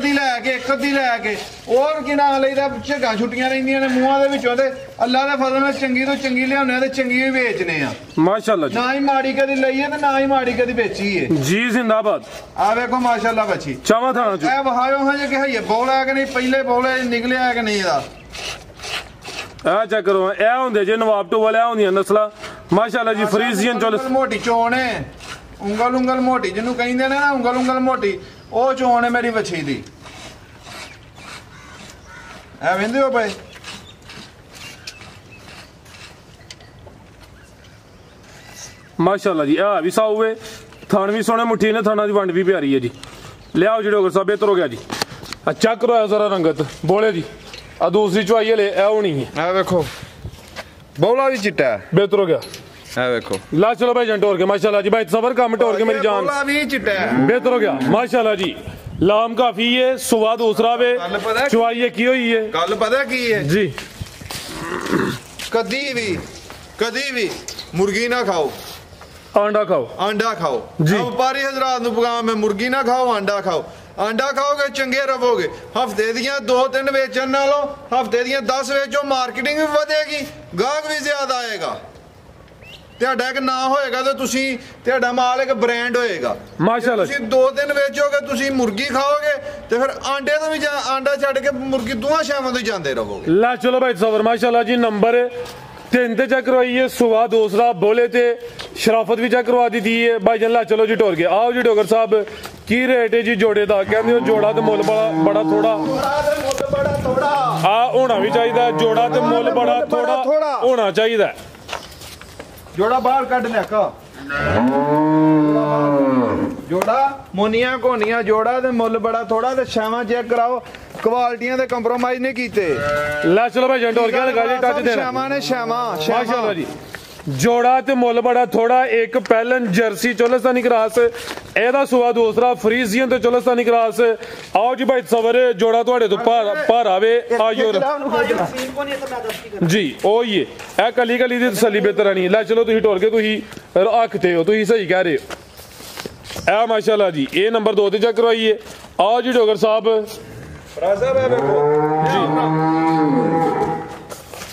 ਅੱਧੀ ਲੈ ਕੇ ਹੋਰ ਕੀ ਨਾਂ ਲਈਦਾ ਝੱਗਾਂ ਛੁੱਟੀਆਂ ਰਹਿੰਦੀਆਂ ਨੇ ਮੂੰਹਾਂ ਦੇ ਵਿੱਚੋਂ ਤੇ ਅੱਲਾ ਦੇ ਫਜ਼ਲ ਨਾਲ ਚੰਗੀ ਤੋਂ ਚੰਗੀ ਲਿਆਉਂਦੇ ਤੇ ਚੰਗੀ ਵੀ ਵੇਚਨੇ ਆ ਮਾਸ਼ਾਅੱਲਾ ਨਾ ਹੀ ਮਾੜੀ ਕਦੀ ਲਈ ਹੈ ਤੇ ਨਾ ਹੀ ਮਾੜੀ ਕਦੀ ਵੇਚੀ ਹੈ ਜੀ ਜ਼ਿੰਦਾਬਾਦ ਆ ਵੇਖੋ ਮਾਸ਼ਾਅੱਲਾ ਬੱਚੀ ਚਾਵਾ ਥਾਣਾ ਚ ਇਹ ਵਹਾਇਓ ਹਾਂ ਜੇ ਕਿ ਬੋਲਾ ਕਿ ਨਹੀਂ ਪਹਿਲੇ ਬੋਲੇ ਨਿਕਲਿਆ ਕਿ ਨਹੀਂ ਇਹਦਾ ਆ ਚੈੱਕ ਕਰੋ ਇਹ ਹੁੰਦੇ ਜੇ ਨਵਾਬ ਟੂ ਵਾਲੇ ਹੁੰਦੀਆਂ ਨਸਲਾਂ ਮਾਸ਼ਾਅੱਲਾ ਜੀ ਫਰੀਜ਼ੀਅਨ ਚੋਲ ਮੋਟੀ ਚੋਣ ਹੈ ਉਂਗਲ ਮੋਟੀ ਜਿਹਨੂੰ ਕਹਿੰਦੇ ਨੇ ਨਾ ਉਂਗਲ ਮੋਟੀ ਉਹ ਚੋਣ ਹੈ ਮੇਰੀ ਵੱਛੀ ਦੀ ਐ ਵੇਂਦੇ ਹੋ ਭਾਈ ਮਾਸ਼ਾਅੱਲਾ ਜੀ ਆ ਵੀ ਸਾਊ ਵੇ ਥਣ ਵੀ ਸੋਹਣੇ ਮੁੱਠੀ ਨੇ ਥਾਣਾ ਦੀ ਵੰਡ ਵੀ ਪਿਆਰੀ ਹੈ ਜੀ ਲਿਆਓ ਜੀ ਡਾਕਟਰ ਸਾਹਿਬ ਬਿਹਤਰ ਹੋ ਗਿਆ ਜੀ ਆ ਚੈੱਕ ਕਰਵਾਓ ਜ਼ਰਾ ਰੰਗਤ ਬੋਲੇ ਜੀ ਆ ਦੂਸਰੀ ਚੁਆਈ ਲੈ ਇਹ ਹੋਣੀ ਹੈ ਆ ਵੇਖੋ ਬੋਲਾ ਵੀ ਚਿੱਟਾ ਹੈ ਬਿਹਤਰ ਹੋ ਗਿਆ ਆ ਵੇਖੋ ਲਾ ਚਲੋ ਭਾਈ ਜੰਟ ਹੋਰ ਕੇ ਮਾਸ਼ਾਅੱਲਾ ਜੀ भाई सबर काम टोर के मेरी जान बौला भी चिट्टा है बेहतर हो गया माशाल्लाह जी लाम काफी है सुबह दूसरा वे चुवाई की हुई है गल पता की है जी कदी भी मुर्गी ना खाओ अंडा खाओ जी व्यापारी हजरात नु पैगाम है मुर्गी ना खाओ आंडा खाओगे चंगे रहोगे हफ्ते दियां 2-3 वेचन नालों हफ्ते दियां 10 वेचो मार्केटिंग भी बढ़ेगी गाहक भी ज्यादा आएगा ਤੁਹਾਡਾ ਇੱਕ ਨਾਂ ਹੋਏਗਾ ਤੇ ਤੁਸੀਂ ਤੁਹਾਡਾ ਮਾਲ ਇੱਕ ਬ੍ਰਾਂਡ ਹੋਏਗਾ ਮਾਸ਼ਾਅੱਲਾ ਤੁਸੀਂ 2 ਦਿਨ ਵੇਚੋਗੇ ਤੁਸੀਂ ਮੁਰਗੀ ਖਾਓਗੇ ਤੇ ਫਿਰ ਆਂਡੇ ਤੋਂ ਵੀ ਆਂਡਾ ਛੱਡ ਕੇ ਮੁਰਗੀ ਦੋਹਾਂ ਸ਼ਾਮਾਂ ਤੋਂ ਜਾਂਦੇ ਰਹੋਗੇ ਲਾ ਚਲੋ ਭਾਈ ਸਬਰ ਮਾਸ਼ਾਅੱਲਾ ਜੀ ਨੰਬਰ 3 ਤੇ ਚੈੱਕ ਕਰਵਾਈਏ ਸੁਬह दूसरा बोले ਤੇ ਸ਼ਰਾਫਤ ਵੀ ਚੈੱਕ ਕਰਵਾ ਦਿੱਤੀ ਹੈ ਭਾਈ ਜਨ ਲਾ ਚਲੋ ਜੀ ਟੋਰ ਕੇ ਆਓ ਜੀ ਡਾਕਟਰ ਸਾਹਿਬ ਕੀ ਰੇਟ ਹੈ ਜੀ ਜੋੜੇ ਦਾ ਕਹਿੰਦੇ ਹੋ ਜੋੜਾ ਤੇ ਮੁੱਲ ਬੜਾ ਥੋੜਾ ਆ ਹੋਣਾ ਵੀ ਚਾਹੀਦਾ ਜੋੜਾ ਤੇ ਮੁੱਲ ਬੜਾ ਥੋੜਾ ਹੋਣਾ ਚਾਹੀਦਾ ਜੋੜਾ ਬਾਹਰ ਕੱਢ ਲਿਆ ਕਾ ਜੋੜਾ ਮੋਨੀਆਂ ਕੋਨੀਆਂ ਜੋੜਾ ਤੇ ਮੁੱਲ ਬੜਾ ਥੋੜਾ ਤੇ ਛਾਵਾਂ ਚੈੱਕ ਕਰਾਓ ਕੁਆਲਟੀਆਂ ਦੇ ਕੰਪਰੋਮਾਈਜ਼ ਨਹੀਂ ਕੀਤੇ ਲੈ ਚਲੋ ਭਾਈ ਜੰਟ ਹੋਰ ਕੀ ਲਗਾ ਜੀ ਟੱਚ ਦੇਣਾ ਛਾਵਾਂ ਨੇ ਛਾਵਾਂ ਮਾਸ਼ਾਅੱਲਾ ਜੀ ਜੋੜਾ ਤੇ ਮੁੱਲ ਬੜਾ ਥੋੜਾ ਇੱਕ ਪਹਿਲਨ ਜਰਸੀ ਚੋਲਸਤਾਨੀ ਕਰਾਸ ਇਹਦਾ ਸੁਬह दूसरा ਫਰੀਜ਼ੀਅਨ ਤੇ ਚੋਲਸਤਾਨੀ ਕਰਾਸ ਆਓ ਜੀ ਭਾਈ ਸਬਰ ਜੋੜਾ ਤੁਹਾਡੇ ਤੋਂ ਭਾਰ ਆਵੇ ਆਜੋ ਜੀ ਉਹ ਹੀ ਇਹ ਕਲੀ ਦੀ ਤਸੱਲੀ ਬਿਹਤਰ ਨਹੀਂ ਲੈ ਚਲੋ ਤੁਸੀਂ ਟੋਰ ਕੇ ਤੁਸੀਂ ਆਖਤੇ ਹੋ ਤੁਸੀਂ ਸਹੀ ਕਹਿ ਰਹੇ ਹੋ ਇਹ ਮਾਸ਼ਾਅੱਲਾ ਜੀ ਇਹ ਨੰਬਰ 2 ਤੇ ਚੈੱਕ ਕਰਵਾਈਏ ਆਓ ਜੀ ਡਾਕਟਰ ਸਾਹਿਬ ਰਾਜ਼ਾ ਵੇਖੋ ਜੀ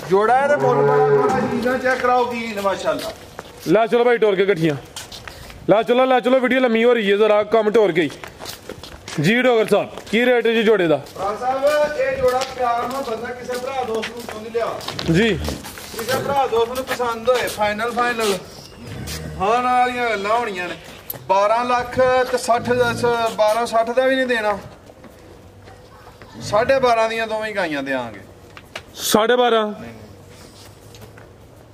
जोड़ा है मुल बड़ा थोड़ा चीज़ां चेक कराओ की माशाल्लाह। ला चलो भाई टोर के कट्ठियां ला चलो वीडियो लम्मी हो रही है जरा कम टोर गई जी। डोगर साहब की रेट है जी जोड़े का? साहब ये जोड़ा प्यार में बंदा किसी भरा दोस्त को नहीं लिया जी, किसी भरा दोस्त को पसंद होए फाइनल हाँ नालियां गल्लां होणियां ने। 12 लाख ते 12-60 का भी नहीं देना, 12.5 दियां दोवें गाइयां देंगे। 12.5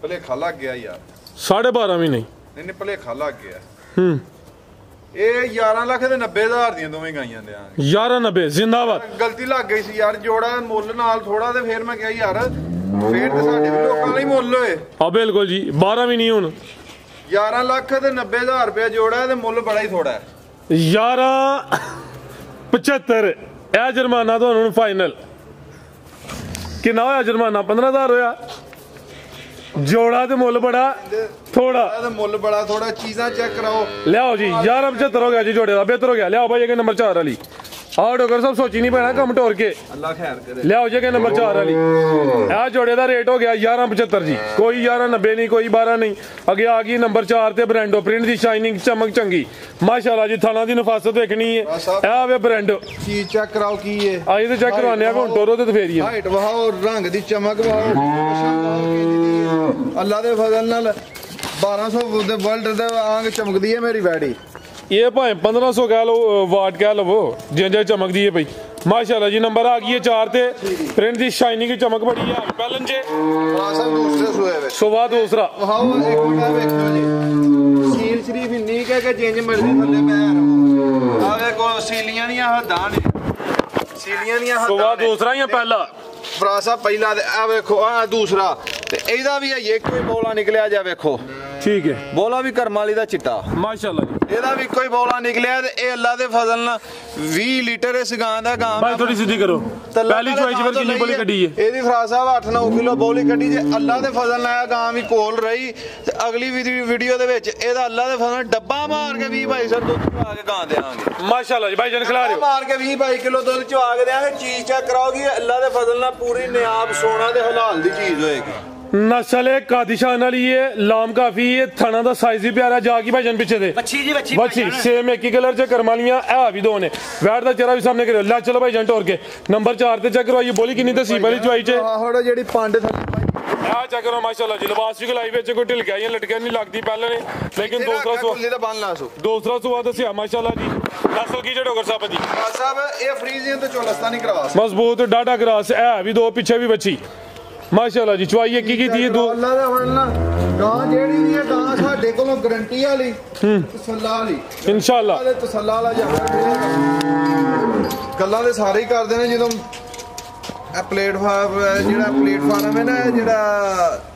भलेखा लग गया यार, 12.5 भी नहीं भलेखा लग गया। ये 11 लाख ते 90,000 दियां दोवें गाइयां देंगे। 1190 जिंदाबाद। गलती लग गई सी यार, जोड़ा मुल नाल थोड़ा ते फिर मैं कहा यार फिर ते साडे भी लोकां लई मुल होए। हाँ बिल्कुल जी, 12 भी नहीं हुण 11 लाख ते 90,000 रुपया जोड़ा है ते मुल बड़ा ही थोड़ा है। 11.75 यह जुर्माना तो फाइनल कितना होया जुर्माना? 15,000 होया। जोड़ा ते मुल बड़ा थोड़ा, मुल बड़ा थोड़ा, चीज़ां चेक कराओ। लियाओ जी 11.75 हो गया जी जोड़े का, बेहतर हो गया। लियाओ भाई नंबर 4 वाली आओ डोगर साहब, सोची नहीं पैना कम टोर के, अल्लाह खैर करे। लियाओ जी नंबर 4 वाली। यह जोड़े का रेट हो गया 11.75 जी, कोई 1190 नहीं, कोई 12 नहीं। अगे आ गई नंबर 4 ते ब्रांडो प्रिंट की शाइनिंग चमक चंगी माशाल्लाह जी। थाना की नफासत देखनी है। यह वे ब्रांडो चीज चेक कराओ की है, आई तो चेक करवाने हुण टोरो ते फेरिए हाइट वहाओ, रंग की चमक वहाओ, अल्लाह दे फजल नाल 1200 दे वर्ल्ड दे आंग चमकदी है मेरी बैडी। ये भाई 1500 कह लो वाट कह लो जिंजा चमकदी है भाई माशाल्लाह जी। नंबर आ गई है 4 ते प्रिंट की शाइनिंग की चमक बड़ी है। पहलन जे दूसरे सुए सुबह दूसरा वहाओ एक मिनट देखो जी, सील शरीफ इन्नी के जिंज मर्जी थल्ले पैर आ देखो, सीलियां दी हद्दां ने, सीलियां दी हद्दां। सुबह दूसरा या पहला? फरासा पहला ते आ देखो आ दूसरा ते एदा भी है, एक कोई बोला निकलिया जा देखो, ठीक है। बोला भी करम वाली दा चिट्टा माशाल्लाह जी। एदा भी कोई बोला निकलिया ते ए अल्लाह दे फजल नाल 20 लीटर इस गां दा गां भाई थोड़ी सीधी करो। पहली चॉइस पर कितनी बोली कड्डी है? एदी फरासा 8-9 किलो बोली कड्डी जे अल्लाह दे फजल नाल गां भी कोल रही ते अगली वीडियो दे विच एदा अल्लाह दे फजल नाल डब्बा मार के 20 भाई सर दुੱਧ चवा के गां देंगे माशाल्लाह जी। भाई जन खिला रहे हो मार के 20-22 किलो दुੱਧ चवा के देंगे। चीज चेक कराओगी अल्लाह दे फजल नाल पूरी नियाब सोना दे हलाल दी चीज होएगी। नस्ल है कादिशान वाली है, लाम काफी है, थाना दा साइज भी प्यारा। जागी भाईजान पीछे दे बच्ची सेम एक ही कलर च करमालियां है भी दो ने। वैट दा चेहरा भी सामने करो। ला चलो भाईजान टोर के नंबर 4 ते चेक करवाइए। बोली कितनी दसी पहली चवाई च थोड़ा जेडी पंड थल्ले आ चेक करो माशाल्लाह जी। लिबास भी गलाई विच कोई ढिल गया लटकियां नहीं लगदी पहले ने, लेकिन दूसरा सुआ दसिया माशाल्लाह जी। नस्ल की डोगर साहब जी साहब ये फ्रीजियन ते चोलस्तानी क्रॉस मजबूत डाटा क्रॉस है भी दो, पीछे भी बच्ची माशाल्लाह जी। चवाई एक की थी दो अल्लाह दा फड़ना गां जेड़ी दी है गां साडे कोलों गारंटी वाली तसल्ला वाली इंशाल्लाह तसल्ला वाला गल्लां दे सारे ही करदे ने ਜਦੋਂ ਇਹ ਪਲੇਟਫਾਰਮ ਹੈ ਨਾ ਜਿਹੜਾ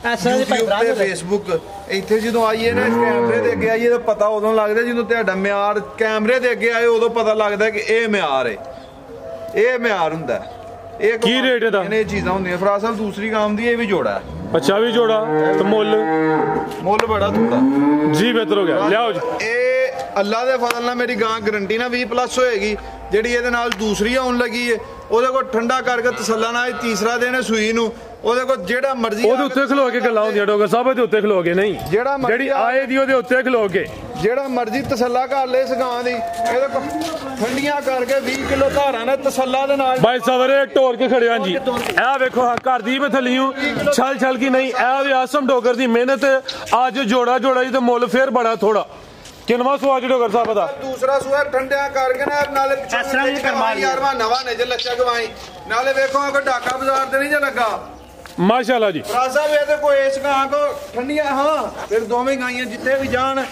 YouTube ਤੇ Facebook ਇੱਥੇ ਜਦੋਂ ਆਈਏ ਨਾ ਕੈਮਰੇ ਦੇ ਅੱਗੇ ਆਈਏ ਤਾਂ ਪਤਾ ਉਦੋਂ ਲੱਗਦਾ ਜਦੋਂ ਤੁਹਾਡਾ ਮਿਆਰ ਕੈਮਰੇ ਦੇ ਅੱਗੇ ਆਏ ਉਦੋਂ ਪਤਾ ਲੱਗਦਾ ਕਿ ਇਹ ਮਿਆਰ ਹੈ, ਇਹ ਮਿਆਰ ਹੁੰਦਾ। ਇਹ ਕੀ ਰੇਟ ਦਾ ਇਹ ਚੀਜ਼ਾਂ ਹੁੰਦੀਆਂ। ਫਰਾਜ਼ ਸਾਹਿਬ ਦੂਸਰੀ ਗਾਂ ਦੀ ਇਹ ਵੀ ਜੋੜਾ ਹੈ। अच्छा भी जोड़ा तो ਮੁੱਲ ਬੜਾ ਥੋੜਾ जी बेहतर हो गया। लियाओ जी ਇਹ ਅੱਲਾ ਦੇ ਫਜ਼ਲ ਨਾਲ ਮੇਰੀ ਗਾਂ ਗਾਰੰਟੀ ਨਾਲ 20+ ਹੋਏਗੀ। ਜਿਹੜੀ ਇਹਦੇ ਨਾਲ ਦੂਸਰੀ ਆਉਣ ਲੱਗੀ ਹੈ ਉਹਦੇ ਕੋਲ ਠੰਡਾ ਕਰਕੇ ਤਸੱਲਾ ਨਾਲ ਤੀਸਰਾ ਦਿਨ ਸੂਈ ਨੂੰ ਉਹਦੇ ਕੋਲ ਜਿਹੜਾ ਮਰਜ਼ੀ ਉਹਦੇ ਉੱਤੇ ਖਲੋ ਕੇ ਗੱਲਾਂ ਹੁੰਦੀਆਂ ਡੋਗਰ ਸਾਹਿਬ ਦੇ ਉੱਤੇ ਖਲੋ ਕੇ ਨਹੀਂ, ਜਿਹੜਾ ਜਿਹੜੀ ਆਏ ਦੀ ਉਹਦੇ ਉੱਤੇ ਖਲੋ ਕੇ ਜਿਹੜਾ ਮਰਜ਼ੀ ਤਸੱਲਾ ਕਰ ਲੈ ਇਸ ਗਾਂ ਦੀ। ਇਹਦੇ ਕੋਲ ਠੰਡੀਆਂ ਕਰਕੇ 20 ਕਿਲੋ ਧਾਰਾਂ ਨੇ ਤਸੱਲਾ ਦੇ ਨਾਲ ਭਾਈ ਸਵਰੇ ਢੋਰ ਕੇ ਖੜਿਆ ਜੀ। ਇਹ ਵੇਖੋ ਘਰ ਦੀ ਮੈਂ ਥਲੀਓ ਛਲ ਛਲ ਕੀ ਨਹੀਂ। ਇਹ ਵੀ ਆਸਮ ਡੋਗਰ ਦੀ ਮਿਹਨਤ ਅੱਜ ਜੋੜਾ ਜੀ ਤੇ ਮੁੱਲ ਫੇਰ ਬੜਾ ਥੋੜਾ। ਕਿੰਨਵਾ ਸੁਆ ਜੀ ਡੋਗਰ ਸਾਹਿਬ ਦਾ? ਦੂਸਰਾ ਸੁਆ ਠੰਡਿਆਂ ਕਰਕੇ ਨਾ ਨਾਲੇ ਯਾਰਵਾ ਨਵਾਂ ਨੇ ਜੇ ਲੱਚਾ ਗਵਾਈ ਨਾਲੇ ਵੇਖੋ ਕੋਈ ਢਾਕਾ ਬਾਜ਼ਾਰ ਤੇ ਨਹੀਂ ਜੇ ਲੱਗਾ ਮਾਸ਼ਾਅੱਲਾ ਜੀ। ਫਰਾਜ਼ ਸਾਹਿਬ ਇਹਦੇ ਕੋਈ ਇਸ ਗਾਂ ਕੋ ਠੰਡੀਆਂ ਹਾਂ ਫਿਰ ਦੋਵੇਂ ਗਾਈਆਂ ਜਿੱਥੇ ਵੀ ਜਾਣ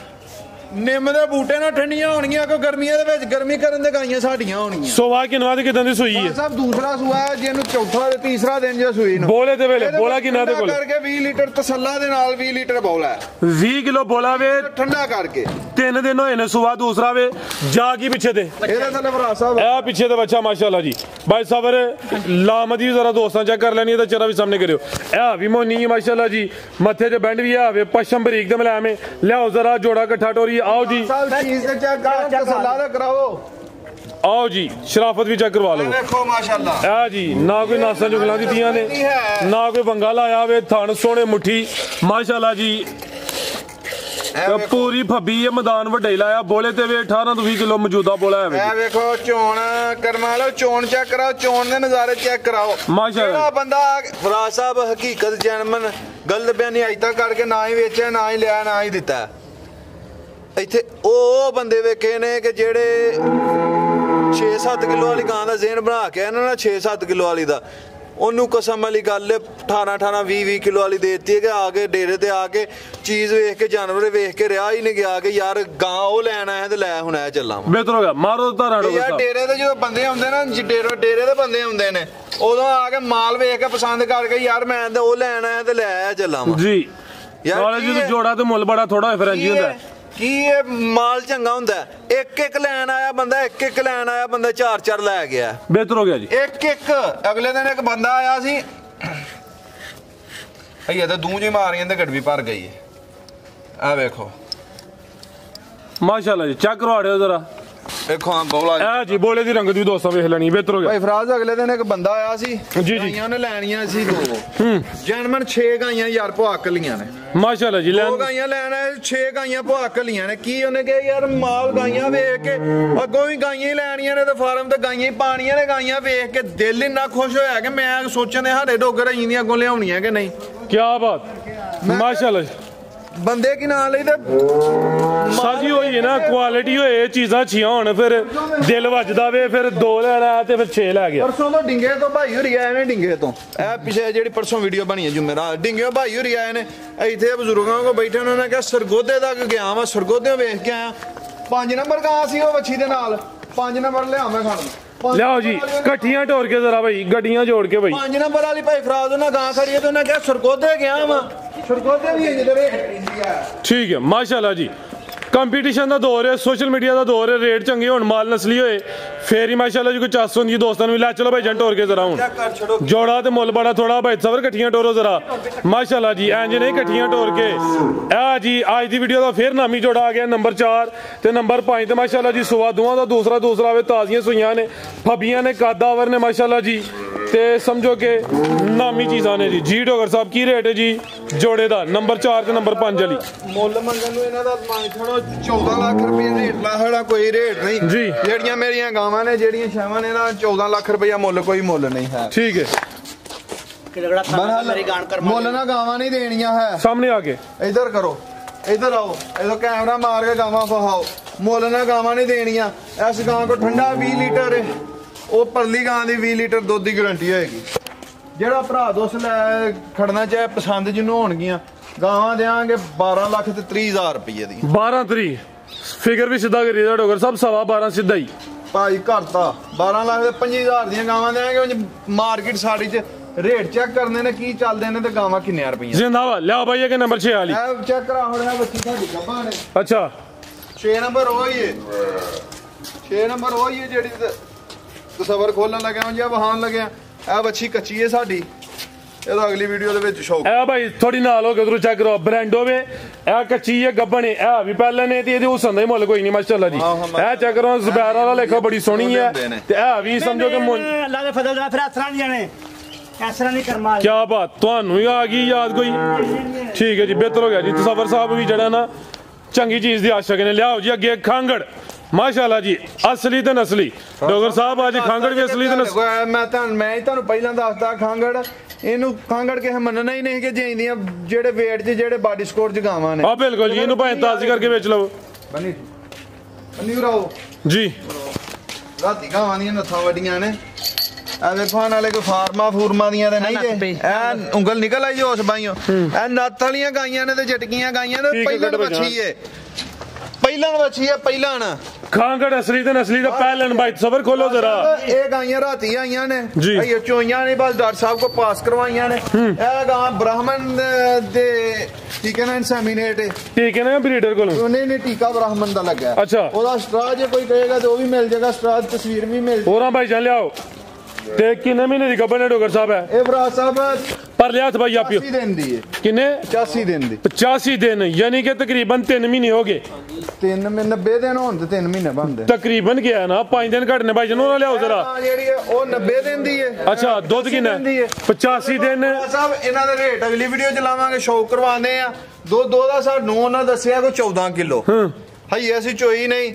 ਨਿੰਮ ਦੇ ਬੂਟੇ ਨਾਲ ਠੰਡੀਆਂ ਹੋਣਗੀਆਂ ਕੋ ਗਰਮੀਆਂ ਦੇ ਵਿੱਚ ਗਰਮੀ ਕਰਨ ਦੇ ਗਾਈਆਂ ਸਾਡੀਆਂ ਹੋਣਗੀਆਂ। ਸੁਆ ਕਿੰਨਵਾ ਤੇ ਕਿਦਾਂ ਦੀ ਸੂਈ ਹੈ? ਸਾਹਿਬ ਦੂਸਰਾ ਸੁਆ ਜਿਹਨੂੰ ਚੌਥਾ ਤੇ ਤੀਸਰਾ ਦਿਨ ਜੇ ਸੂਈ ਨੂੰ ਬੋਲੇ ਦੇ ਵੇਲੇ ਬੋਲਾ ਕਿੰਨਾ ਦੇ ਕੋਲ ਕਰਕੇ 20 ਲੀਟਰ ਤਸੱਲਾ ਦੇ ਨਾਲ 20 ਲੀਟਰ ਬੋਲਾ 20 ਕਿਲੋ ਬੋਲਾ ਵੇ ਠੰਡਾ ਕਰਕੇ 3 ਦਿਨ ਹੋਏ ਨੇ। ਸੁਆ ਦੂਸਰਾ ਵੇ ਜਾ ਕੀ ਪਿੱਛੇ ਤੇ ਇਹਦੇ ਥੱਲੇ ਫਰਾਜ਼ ਸਾਹਿਬ ਇਹ ਪਿੱਛੇ ਤੇ ਬੱਚਾ ਮਾਸ਼ਾਅੱਲਾ ਜੀ। भाई सबर लामदी जरा दोस्तों चेक कर लेनी है तो चेहरा भी सामने करो। ए भी मोनी माशाल्लाह जी। मथे च बैंड भी है पश्चिम बरीक दे मलाम में। लियाओ जरा जोड़ा कट्ठा टोरी आओ जी। आओ जी शराफत भी चेक करवा लो देखो माशाल्लाह आ जी ना कोई नासा जुगला दित्तियां ने ना कोई बंगा लाया वे थन सोने मुट्ठी माशाल्लाह जी पूरी फब्बी ये मैदान वड्डे लाया बोले ते वे 18 तो 20 किलो मौजूदा बोला है ए देखो चोण करवा लो चोण चेक कराओ चोण दे नजारे चेक कराओ माशाल्लाह बंदा फराज साहब हकीकत जैनमन गलत बयानी अज तक करके ना ही वेचा ना ही लिया ना ही दिता इत्थे ओ बंदे वेखे ने कि जेड़े 6-7 किलो वाली गां दा ज़हन बना के ना 6-7 किलो वाली दा ਉਹਨੂੰ ਕਸਮ ਵਾਲੀ ਗੱਲ 18 20 ਕਿਲੋ ਵਾਲੀ ਦੇਤੀ ਹੈ ਕਿ ਆ ਕੇ ਡੇਰੇ ਤੇ ਆ ਕੇ ਚੀਜ਼ ਵੇਖ ਕੇ ਜਾਨਵਰ ਵੇਖ ਕੇ ਰਿਹਾ ਹੀ ਨਹੀਂ ਗਿਆ ਕਿ ਯਾਰ ਗਾਂ ਉਹ ਲੈਣ ਆਇਆ ਤੇ ਲੈ ਹੁਣ ਆ ਚੱਲਾਂ ਬਿਹਤਰ ਹੋ ਗਿਆ ਮਾਰੋ ਧਾਰਾਂ ਡੋਗਰ ਯਾਰ ਡੇਰੇ ਤੇ ਜਦੋਂ ਬੰਦੇ ਆਉਂਦੇ ਨਾ ਡੇਰੇ ਦੇ ਬੰਦੇ ਆਉਂਦੇ ਨੇ ਉਦੋਂ ਆ ਕੇ ਮਾਲ ਵੇਖ ਕੇ ਪਸੰਦ ਕਰਕੇ ਯਾਰ ਮੈਂ ਤਾਂ ਉਹ ਲੈਣ ਆਇਆ ਤੇ ਲੈ ਆ ਚੱਲਾਂ ਜੀ ਯਾਰ ਜਦੋਂ ਜੋੜਾ ਤੇ ਮੁੱਲ ਬੜਾ ਥੋੜਾ ਫਰੰਜੀ ਹੁੰਦਾ ਕੀ ਇਹ ਮਾਲ ਚੰਗਾ ਹੁੰਦਾ ਇੱਕ ਲੈਣ ਆਇਆ ਬੰਦਾ 4 ਲੈ ਗਿਆ ਬਿਹਤਰ ਹੋ ਗਿਆ ਜੀ ਇੱਕ ਅਗਲੇ ਦਿਨ ਇੱਕ ਬੰਦਾ ਆਇਆ ਸੀ ਇਹ ਤਾਂ ਦੂੰ ਜੀ ਮਾਰੀਆਂ ਤੇ ਗੜਵੀ ਭਰ ਗਈ ਹੈ ਆ ਵੇਖੋ ਮਾਸ਼ਾਅੱਲਾ ਜੀ ਚੈੱਕ ਕਰਵਾ ਦਿਓ ਜ਼ਰਾ ਦੇਖੋ ਆ ਬੋਲਾ ਆ ਜੀ ਬੋਲੇ ਦੀ ਰੰਗਤ ਵੀ ਦੋਸਤਾਂ ਵੇਖ ਲੈਣੀ ਬਿਹਤਰ ਹੋ ਗਿਆ ਭਾਈ ਫਰਾਜ਼ ਅਗਲੇ ਦਿਨ ਇੱਕ ਬੰਦਾ ਆਇਆ ਸੀ ਜੀ ਗਾਈਆਂ ਨੇ ਲੈਣੀਆਂ ਸੀ 2 ਜਨਮਨ 6 ਗਾਈਆਂ ਯਾਰ ਭੁਆਕ ਲੀਆਂ ਨੇ ਮਾਸ਼ਾਅੱਲਾ ਜੀ 2 ਗਾਈਆਂ ਲੈਣਾ 6 ਗਾਈਆਂ ਭੁਆਕ ਲੀਆਂ ਨੇ ਕੀ ਉਹਨੇ ਕਿਹਾ ਯਾਰ ਮਾਲ ਗਾਈਆਂ ਵੇਖ ਕੇ ਅੱਗੋਂ ਵੀ ਗਾਈਆਂ ਹੀ ਲੈਣੀਆਂ ਨੇ ਤੇ ਫਾਰਮ ਤੇ ਗਾਈਆਂ ਹੀ ਪਾਣੀਆਂ ਨੇ ਗਾਈਆਂ ਵੇਖ ਕੇ ਦਿਲ ਇੰਨਾ ਖੁਸ਼ ਹੋਇਆ ਕਿ ਮੈਂ ਸੋਚਣ ਦੇ ਸਾਡੇ ਡੋਗਰ ਆਈ ਦੀਆਂ ਅੱਗੋਂ ਲਿਆਉਣੀਆਂ ਕਿ ਨਹੀਂ ਕੀ ਬਾਤ ਮਾਸ਼ਾਅੱਲਾ ਬੰਦੇ ਕੀ ਨਾਂ ਲਈ ਤੇ ਸਾਜੀ ਹੋਈ ਹੈ ਨਾ ਕੁਆਲਿਟੀ ਹੋਏ ਚੀਜ਼ਾਂ ਅੱਛੀਆਂ ਹੋਣ ਫਿਰ ਦਿਲ ਵੱਜਦਾ ਵੇ ਫਿਰ 2 ਲੈਣਾ ਤੇ ਫਿਰ 6 ਲੈ ਗਿਆ ਪਰਸੋਂ ਤੋਂ ਡਿੰਗੇ ਤੋਂ ਭਾਈ ਹੋਰੀ ਆਏ ਨੇ ਡਿੰਗੇ ਤੋਂ ਇਹ ਪਿਛੇ ਜਿਹੜੀ ਪਰਸੋਂ ਵੀਡੀਓ ਬਣੀ ਹੈ ਜੁਮੇਰਾ ਡਿੰਗੇ ਭਾਈ ਹੋਰੀ ਆਏ ਨੇ ਇੱਥੇ ਬਜ਼ੁਰਗਾਂ ਕੋਲ ਬੈਠੇ ਉਹਨਾਂ ਨੇ ਕਿਹਾ ਸਰਗੋਧੇ ਤੱਕ ਗਿਆ ਵਾ ਸਰਗੋਧਿਓਂ ਵੇਖ ਕੇ ਆਇਆ 5 ਨੰਬਰ ਗਾਂ ਸੀ ਉਹ ਵੱਛੀ ਦੇ ਨਾਲ 5 ਨੰਬਰ ਲਿਆਵਾਂ ਖਾਣ ਲਿਆਓ ਜੀ ਇਕੱਠੀਆਂ ਢੋਰ ਕੇ ਜ਼ਰਾ ਭਾਈ ਗੱਡੀਆਂ ਜੋੜ ਕੇ ਭਾਈ 5 ਨੰਬਰ ਵਾਲੀ ਭਾਈ ਫਰਾਜ਼ ਉਹਨਾਂ ਗਾਂ ਖੜੀ ਹੈ ਤੇ ਉਹਨਾਂ ਕਿਹਾ ਸਰਗੋਧੇ ਗਿਆ ਵਾ ਸਰਗੋਧੇ ਵੀ ਇੰਜ ਦੇ ਰੇਟ ਠੀਕ ਹੈ ਮਾਸ਼ਾਅੱਲਾ ਜੀ ਕੰਪੀਟੀਸ਼ਨ ਦਾ ਦੌਰ ਹੈ ਸੋਸ਼ਲ ਮੀਡੀਆ ਦਾ ਦੌਰ ਹੈ ਰੇਟ ਚੰਗੇ ਹੋਣ ਮਾਲ ਨਸਲੀ ਹੋਏ ਫੇਰ ਹੀ ਮਾਸ਼ਾਅੱਲਾ ਜੀ ਕੋਈ ਚਾਸ ਹੁੰਦੀ ਦੋਸਤਾਂ ਨੂੰ ਲੈ ਚਲੋ ਭਾਈ ਜੰਟ ਹੋਰ ਕੇ ਜ਼ਰਾ ਹੁਣ ਜੋੜਾ ਤੇ ਮੁੱਲ ਬੜਾ ਥੋੜਾ ਭਾਈ ਸਬਰ ਇਕੱਠੀਆਂ ਟੋਰੋ ਜ਼ਰਾ ਮਾਸ਼ਾਅੱਲਾ ਜੀ ਇੰਜ ਨਹੀਂ ਇਕੱਠੀਆਂ ਟੋਰ ਕੇ ਆ ਜੀ ਅੱਜ ਦੀ ਵੀਡੀਓ ਦਾ ਫੇਰ ਨਾਮੀ ਜੋੜਾ ਆ ਗਿਆ ਨੰਬਰ 4 ਤੇ ਨੰਬਰ 5 ਤੇ ਮਾਸ਼ਾਅੱਲਾ ਜੀ ਸੁਆ ਦੋਵਾਂ ਦਾ ਦੂਸਰਾ ਵੇ ਤਾਜ਼ੀਆਂ ਸੂਈਆਂ ਨੇ ਫੱਬੀਆਂ ਨੇ ਕਾਦਾਵਰ ਨੇ ਮਾਸ਼ਾਅੱਲਾ ਜੀ ਤੇ ਸਮਝੋ ਕਿ ਨਾਮੀ ਚੀਜ਼ਾਂ ਨੇ ਜੀ ਡੋਗਰ ਸਾਹਿਬ ਕੀ ਰੇਟ ਹੈ ਜੀ ਜੋੜੇ ਦਾ ਨੰਬਰ 4 ਤੇ ਨੰਬਰ 5 ਵਾਲੀ ਮੁੱਲ ਮੰਗਣ ਨੂੰ ਇਹਨਾਂ ਦਾ ਥੋੜਾ 14 ਲੱਖ ਰੁਪਏ ਰੇਟ ਲਾਹੜਾ ਕੋਈ ਰੇਟ ਨਹੀਂ ਜੀ ਜਿਹੜੀਆਂ ਮੇਰੀਆਂ ਗਾਵਾਂ ਨੇ ਜਿਹੜੀਆਂ ਛਾਵਾਂ ਨੇ ਨਾ 14 ਲੱਖ ਰੁਪਇਆ ਮੁੱਲ ਕੋਈ ਮੁੱਲ ਨਹੀਂ ਹੈ ਠੀਕ ਹੈ ਮੁੱਲ ਨਾ ਗਾਵਾਂ ਨਹੀਂ ਦੇਣੀਆਂ ਹੈ ਸਾਹਮਣੇ ਆ ਕੇ ਇੱਧਰ ਕਰੋ ਇੱਧਰ ਆਓ ਇਹਦਾ ਕੈਮਰਾ ਮਾਰ ਕੇ ਗਾਵਾਂ ਫਹਾਓ ਮੁੱਲ ਨਾ ਗਾਵਾਂ ਨਹੀਂ ਦੇਣੀਆਂ ਇਸ ਗਾਂ ਕੋ ਠੰਡਾ 20 ਲੀਟਰ ਹੈ ਉਹ ਪਰਲੀ ਗਾਂ ਦੀ 20 ਲੀਟਰ ਦੁੱਧ ਦੀ ਗਾਰੰਟੀ ਹੋਏਗੀ ਜਿਹੜਾ ਭਰਾ ਦੋਸਤ ਲੈ ਖੜਨਾ ਚਾਹੇ ਪਸੰਦ ਜਿਹਨੂੰ ਹੋਣਗੀਆਂ ਗਾਵਾਂ ਦੇਾਂਗੇ 12 ਲੱਖ ਤੇ 30,000 ਰੁਪਏ ਦੀ 12 3 ਫਿਗਰ ਵੀ ਸਿੱਧਾ ਕਰੀ ਦਾ ਡੋਗਰ ਸਭ 12.5 ਸਿੱਧਾ ਹੀ ਭਾਈ ਘਰਤਾ 12 ਲੱਖ ਤੇ 25,000 ਦੀਆਂ ਗਾਵਾਂ ਦੇਾਂਗੇ ਮਾਰਕੀਟ ਸਾਡੀ ਚ ਰੇਟ ਚੈੱਕ ਕਰਨੇ ਨੇ ਕੀ ਚੱਲਦੇ ਨੇ ਤੇ ਗਾਵਾਂ ਕਿੰਨੇ ਰੁਪਏ ਜਿੰਦਾਬਾਦ ਲਿਆਓ ਭਾਈ ਇਹ ਨੰਬਰ 6 ਵਾਲੀ ਇਹ ਚੈੱਕ ਕਰਾ ਹੁਣ ਇਹ ਬੱਚੀ ਸਾਡੀ ਗੱਭਾਂ ਨੇ ਅੱਛਾ 6 ਨੰਬਰ ਉਹ ਹੀ ਹੈ 6 ਨੰਬਰ ਉਹ ਹੀ ਹੈ ਜਿਹੜੀ ਤਸਵਰ ਖੋਲਣ ਲੱਗਿਆ ਜਾਂ ਵਹਾਨ ਲੱਗਿਆ ਇਹ ਬੱਚੀ ਕੱਚੀ ਹੈ ਸਾਡੀ ਇਹਦਾ ਅਗਲੀ ਵੀਡੀਓ ਦੇ ਵਿੱਚ ਸ਼ੌਕ ਇਹ ਭਾਈ ਥੋੜੀ ਨਾਲ ਹੋ ਕੇ ਉਧਰੋਂ ਚੈੱਕ ਕਰੋ ਬ੍ਰਾਂਡ ਹੋਵੇ ਇਹ ਕੱਚੀ ਹੈ ਗੱਬਣ ਹੈ ਇਹ ਵੀ ਪਹਿਲਾਂ ਨੇ ਤੇ ਇਹਦੇ ਹੁਸਨ ਦਾ ਹੀ ਮੁੱਲ ਕੋਈ ਨਹੀਂ ਮਾਸ਼ਾਅੱਲਾ ਜੀ ਇਹ ਚੈੱਕ ਕਰੋ ਜ਼ਬੈਰ ਵਾਲਾ ਲੇਖਾ ਬੜੀ ਸੋਹਣੀ ਹੈ ਤੇ ਇਹ ਵੀ ਸਮਝੋ ਕਿ ਮੁੱਲ ਅੱਲਾ ਦੇ ਫਜ਼ਲ ਨਾਲ ਫਿਰ ਅਸਰਾਂ ਨਹੀਂ ਜਾਣੇ ਅਸਰਾਂ ਨਹੀਂ ਕਰਮਾ ਕੀ ਬਾਤ ਤੁਹਾਨੂੰ ਹੀ ਆ ਗਈ ਯਾਦ ਕੋਈ ਠੀਕ ਹੈ ਜੀ ਬਿਹਤਰ ਹੋ ਗਿਆ ਜੀ ਤਸਵਰ ਸਾਹਿਬ ਵੀ ਜਿਹੜਾ ਨਾ ਚੰਗੀ ਚੀਜ਼ ਦੀ ਆਸ਼ਕ ਨੇ ਲਿਆਓ ਜੀ ਅੱਗੇ ਖਾਂਗੜ ਮਾਸ਼ਾਅੱਲਾ ਜੀ ਅਸਲੀ ਤੇ ਨਸਲੀ ਡੋਗਰ ਸਾਹਿਬ ਅੱਜ ਖਾਂਗੜ ਵੀ ਅਸਲੀ ਤੇ ਨਸਲੀ ਮੈਂ ਤੁਹਾਨੂੰ ਪਹਿਲਾਂ ਦੱਸਦਾ ਖਾਂਗੜ ਇਹਨੂੰ ਖਾਂਗੜ ਕੇ ਮੰਨਣਾ ਹੀ ਨਹੀਂ ਕਿ ਜਾਂਦੀਆਂ ਜਿਹੜੇ ਵੇਟ 'ਚ ਜਿਹੜੇ ਬਾਡੀ ਸਕੋਰ 'ਚ ਗਾਵਾਂ ਨੇ ਆ ਬਿਲਕੁਲ ਜੀ ਇਹਨੂੰ ਭਾਵੇਂ ਤਾਜ਼ੀ ਕਰਕੇ ਵੇਚ ਲਓ ਬੰਨੀ ਭਰਾਓ ਜੀ ਰਾਤੀ ਗਾਵਾਂ ਦੀਆਂ ਨੱਥਾਂ ਵੱਡੀਆਂ ਨੇ ਐ ਵੇਖਾਂ ਨਾਲੇ ਕੋਈ ਫੂਰਮਾ ਦੀਆਂ ਤੇ ਨਹੀਂ ਜੇ ਐ ਉਂਗਲ ਨਿਕਲ ਆਈ ਜੋ ਉਸ ਬਾਈਓ ਐ ਨੱਥ ਵਾਲੀਆਂ ਗਾਈਆਂ ਨੇ ਤੇ ਜਟਕੀਆਂ ਗਾਈਆਂ ਨੇ ਪਹਿਲਾਂ ਵੱਛੀ ਏ ਪਹਿਲਾਂ ਖਾਂਗੜ ਅਸਲੀ ਤੇ ਨਸਲੀ ਦਾ ਪਹਿਲਨ ਬਾਈ ਸਬਰ ਖੋਲੋ ਜ਼ਰਾ ਇਹ ਗਾਈਆਂ ਰਾਤੀ ਆਈਆਂ ਨੇ ਇਹ ਚੋਈਆਂ ਨੇ ਬਸ ਡਾਕਟਰ ਸਾਹਿਬ ਕੋ ਪਾਸ ਕਰਵਾਈਆਂ ਨੇ ਇਹ ਗਾਂ ਬ੍ਰਾਹਮਣ ਦੇ ਠੀਕ ਹੈ ਨਾ ਇਨਸੈਮੀਨੇਟ ਠੀਕ ਹੈ ਨਾ ਬਰੀਡਰ ਕੋਲ ਉਹਨੇ ਨੇ ਟੀਕਾ ਬ੍ਰਾਹਮਣ ਦਾ ਲੱਗਾ ਅੱਛਾ ਉਹਦਾ ਸਟਰਾ ਜੇ ਕੋਈ ਕਹੇਗਾ ਤੇ ਉਹ ਵੀ ਮਿਲ ਜਾਏਗਾ ਸਟਰਾ ਤਸਵੀਰ ਵੀ ਮਿਲ ਹੋਰਾਂ ਭਾਈ ਜਾਨ ਲਿਆਓ ਤੇ ਕਿੰਨੇ ਮਹੀਨੇ ਦੀ ਗੱਭਣ ਹੈ ਡੋਗਰ ਸਾਹਿਬ ਹੈ ਇਹ ਭਰਾ ਸਾਹਿਬ ਪਰ ਲਿਆ ਭਾਈ ਆਪਿਓ 80 ਦਿਨ ਦੀ ਹੈ। ਕਿੰਨੇ 85 ਦਿਨ ਦੀ 85 दिन यानी कि तकरीबन 3 महीने हो गए 90 ਦਿਨ ਹੋਣ ਤੇ 3 ਮਹੀਨੇ ਬਣਦੇ तकरीबन क्या है ना 5 दिन घटने भाई जनों लियाओ जरा ਜਿਹੜੀ ਹੈ ਉਹ 90 ਦਿਨ ਦੀ ਹੈ। अच्छा दुध किन्ना 85 दिन ਸਾਹਿਬ ਇਹਨਾਂ ਦਾ ਰੇਟ ਅਗਲੀ ਵੀਡੀਓ ਚ ਲਾਵਾਂਗੇ ਸ਼ੌਕ ਕਰਵਾਉਂਦੇ ਆ ਦੋ ਦਾ ਸਾਨੂੰ ਉਹਨਾਂ ਦੱਸਿਆ ਕੋਈ 14 ਕਿਲੋ ਹਈ ਅਸੀਂ ਚੋਈ ਨਹੀਂ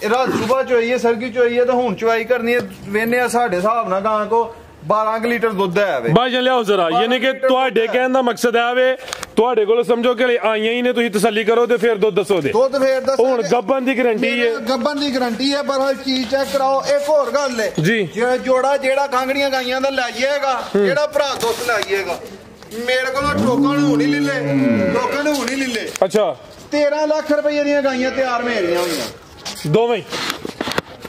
ਰਾਤ ਸਵੇਰ ਚੋਈ ਹੈ ਸਰਗੀ ਚੋਈ ਹੈ ਤਾਂ ਹੁਣ ਚਵਾਈ ਕਰਨੀ ਹੈ ਵੇਨੇ ਆ ਸਾਡੇ ਹਿਸਾਬ ਨਾਲ ਗਾਂ ਕੋ 12 ਲੀਟਰ ਦੁੱਧ ਹੈ ਵੇ भाई जन लियाओ जरा यानी कि ਤੁਹਾਡੇ ਕਹਿਣ ਦਾ ਮਕਸਦ ਹੈ ਵੇ ਤੁਹਾਡੇ ਕੋਲ ਸਮਝੋ ਕਿ ਆਈਆਂ ਹੀ ਨੇ ਤੁਸੀਂ ਤਸੱਲੀ ਕਰੋ ਤੇ ਫਿਰ ਦੁੱਧ ਦੱਸੋ ਦੇ ਦੁੱਧ ਫੇਰ ਦੱਸ ਹੁਣ ਗੱਬਨ ਦੀ ਗਾਰੰਟੀ ਹੈ ਗੱਬਨ ਦੀ ਗਾਰੰਟੀ ਹੈ ਪਰ ਚੀਜ਼ ਚੈੱਕ ਕਰਾਓ ਇੱਕ ਹੋਰ ਗੱਲ ਹੈ ਜੀ ਜੋੜਾ ਜਿਹੜਾ ਕਾਂਗੜੀਆਂ ਗਾਈਆਂ ਦਾ ਲੈ ਜਾਏਗਾ ਜਿਹੜਾ ਭਰਾ ਦੁੱਧ ਲੈ ਜਾਏਗਾ ਮੇਰੇ ਕੋਲੋਂ ਲੋਕਾਂ ਨੂੰ ਨਹੀਂ ਲਿੱਲੇ ਅੱਛਾ 13 ਲੱਖ ਰੁਪਏ ਦੀਆਂ ਗਾਈਆਂ ਤਿਆਰ ਮੇਰੀਆਂ ਹੋਈਆਂ ਦੋਵੇਂ